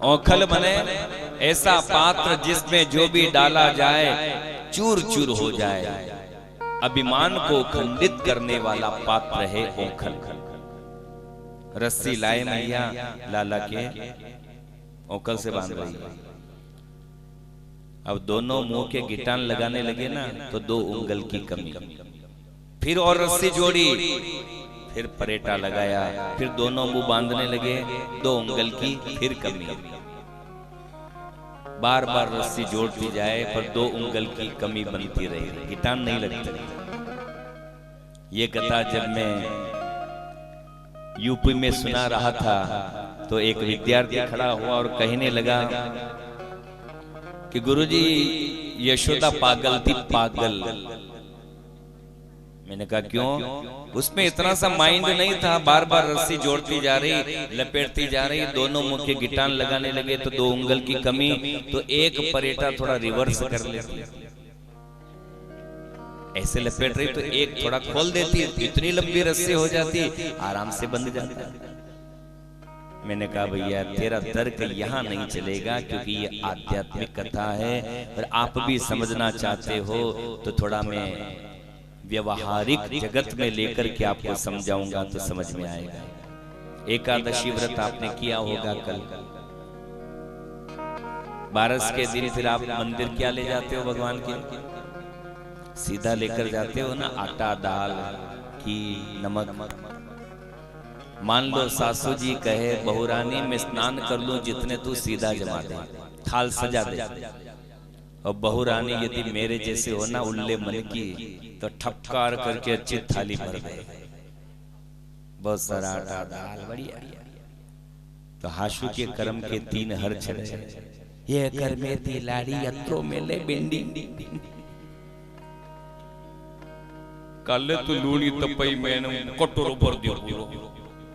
औखल बने ऐसा पात्र जिसमें जो भी डाला जाए चूर चूर हो जाए। अभिमान को खंडित करने वाला पात्र है औखल। रस्सी लाए मैया, लाला के औखल से बांध रही है। अब दोनों मुंह के गिटान लगाने लगे ना, तो 2 उंगल की कमी। फिर और रस्सी जोड़ी, फिर परेटा लगाया, फिर दोनों मुंह बांधने लगे, 2 उंगल की फिर कमी। बार बार रस्सी जोड़ती जाए पर 2 उंगल की कमी बनती रही, गिटान नहीं लगते। ये कथा जब मैं यूपी में सुना रहा था तो एक विद्यार्थी खड़ा हुआ और कहने लगा कि गुरुजी यशोदा पागल थी, पागल। मैंने कहा क्यों? उसमें इतना सा माइंड नहीं था, बार बार रस्सी जोड़ती जा रही, लपेटती जा रही, दोनों मुंह के गिटान लगाने लगे तो 2 उंगल की कमी, तो एक परेटा थोड़ा रिवर्स कर लेती, ऐसे लपेट रही तो एक थोड़ा खोल देती, इतनी लंबी रस्सी हो जाती, आराम से बंध जाती। मैंने कहा भैया तेरा तर्क यहाँ नहीं चलेगा, क्योंकि ये आध्यात्मिक कथा है और आप भी समझना चाहते हो तो थोड़ा मैं व्यवहारिक जगत में लेकर के आपको समझाऊंगा तो समझ में आएगा। एकादशी व्रत आपने किया होगा कल, 12 के दिन फिर आप मंदिर क्या ले जाते हो भगवान के? सीधा लेकर जाते हो ना, आटा, दाल, घी, नमक। मान लो सासू जी कहे बहुरानी मैं स्नान कर लूं जितने तू सीधा जमा दे, थाल सजा दे। और बहुरानी यदि मेरे जैसे हो ना उल्ले मन की, तो ठपकार करके अच्छी थाली भर दे, बहुत सारा आटा, दाल, बढ़िया। तो हाशु के कर्म के 3 हर चढ़े, ये कर में थी लाड़ी यत्रो में ले बेंडी, काले तो लूणी तपई मैंने कटोरो भर दियो पूरो,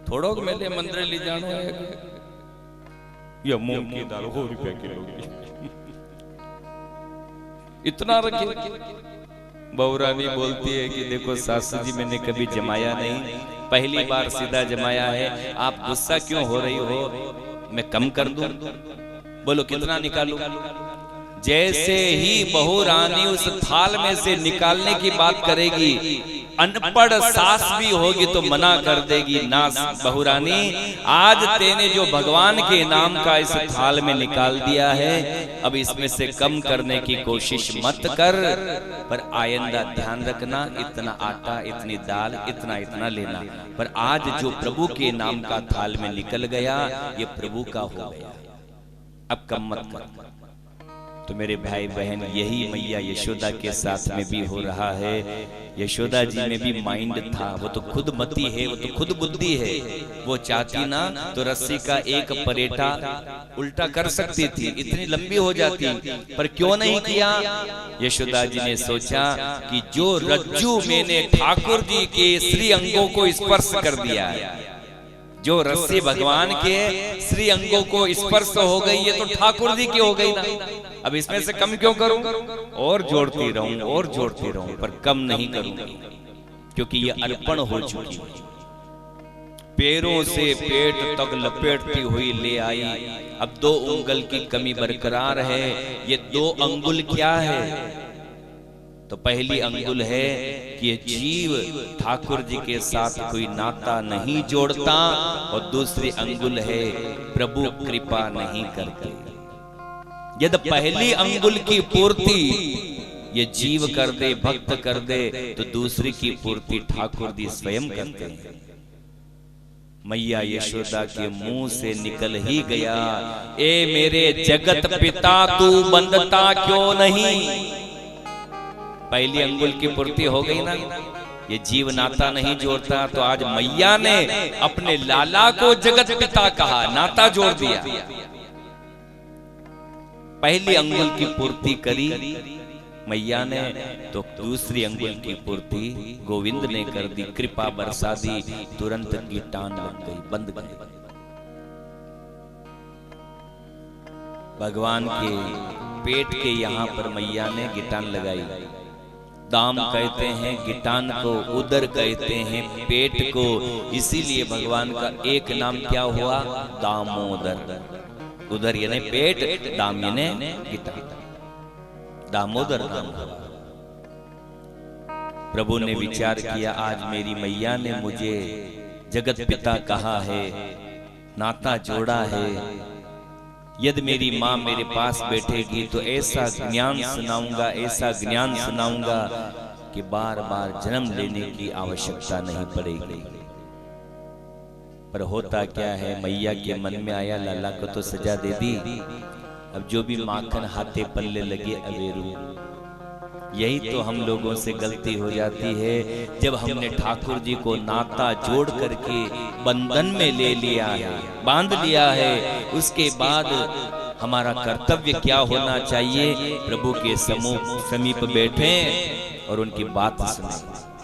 थोड़ो मेले मंदिर ले जानो है। ये मूंग की दाल 100 रुपए किलो की, इतना रखे। बहुरानी बोलती है कि देखो सासू जी मैंने कभी जमाया नहीं, पहली बार सीधा जमाया है, आप गुस्सा क्यों हो रही हो? मैं कम कर दूं? बोलो कितना निकालूं? जैसे ही बहुरानी उस थाल में से निकालने की बात करेगी, अनपढ़ सास भी होगी तो मना कर देगी, ना बहुरानी आज तेने जो भगवान के नाम का इस थाल में निकाल दिया है, अब इसमें से कम करने की कोशिश मत कर, पर आइंदा ध्यान रखना इतना आटा, इतनी दाल, इतना इतना लेना। पर आज जो प्रभु के नाम का थाल में निकल गया ये प्रभु का हो गया, अब कम मत कर। तो मेरे भाई बहन यही मैया यशोदा के साथ में भी हो रहा है। यशोदा जी में भी माइंड था, वो तो खुद मती है, वो तो खुद बुद्धि है। वो चाहती ना तो रस्सी का एक परेटा उल्टा कर सकती थी, इतनी लंबी हो जाती, पर क्यों नहीं किया? यशोदा जी ने सोचा कि जो रज्जू मैंने ठाकुर जी के श्री अंगों को स्पर्श कर दिया है, जो रस्सी भगवान के श्री अंगों को स्पर्श हो गई है तो ठाकुर जी की हो गई ना, अब इसमें से कम क्यों करूं? और जोड़ती रहूं और जोड़ती रहूं, पर कम नहीं करूंगी, क्योंकि ये अर्पण हो चुकी है। पैरों से पेट तक लपेटती हुई ले आई, अब 2 उंगल की कमी बरकरार है। ये 2 अंगुल क्या है? तो पहली अंगुल है कि ये जीव ठाकुर जी के साथ कोई नाता नहीं जोड़ता, और दूसरी अंगुल है प्रभु कृपा नहीं करते। यदि पहली अंगुल की पूर्ति ये जीव कर दे, भक्त कर दे, तो दूसरी की पूर्ति ठाकुर जी स्वयं करते हैं। मैया यशोदा के मुंह से निकल ही गया, ए मेरे जगत पिता तू बंधता क्यों नहीं? पहली अंगुल की पूर्ति हो गई ना, ये जीव नाता नहीं जोड़ता, तो आज मैया ने अपने लाला को जगत पिता कहा, नाता जोड़ दिया। पहली अंगुल की पूर्ति करी मैया ने, तो दूसरी अंगुल की पूर्ति गोविंद ने कर दी। कृपा बरसा दी, तुरंत गिटान लग गई, बंद गए। भगवान के पेट के यहाँ पर मैया ने गिटान लगाई। दाम कहते हैं गिटान को, उदर कहते हैं पेट को, इसीलिए भगवान का एक नाम क्या हुआ, दामोदर। उदर यानी पेट, दाम यानी गिटान, दामोदर नाम हुआ। प्रभु ने विचार किया, आज मेरी मैया ने मुझे जगत पिता कहा है, नाता जोड़ा है, यदि मेरी माँ मेरे पास बैठेगी तो ऐसा ज्ञान सुनाऊंगा, ऐसा ज्ञान सुनाऊंगा कि बार बार जन्म लेने की आवश्यकता नहीं पड़ेगी। पर होता क्या है, मैया के मन में आया, लाला को तो सजा दे दी, अब जो भी माखन हाथे पल्ले लगे अवेरू। यही तो हम लोगों से गलती हो जाती है, जब हमने ठाकुर जी को नाता जोड़ करके बंधन में ले लिया है, बांध लिया है, उसके बाद हमारा कर्तव्य क्या होना चाहिए, प्रभु के समीप बैठे और उनकी बात सुने।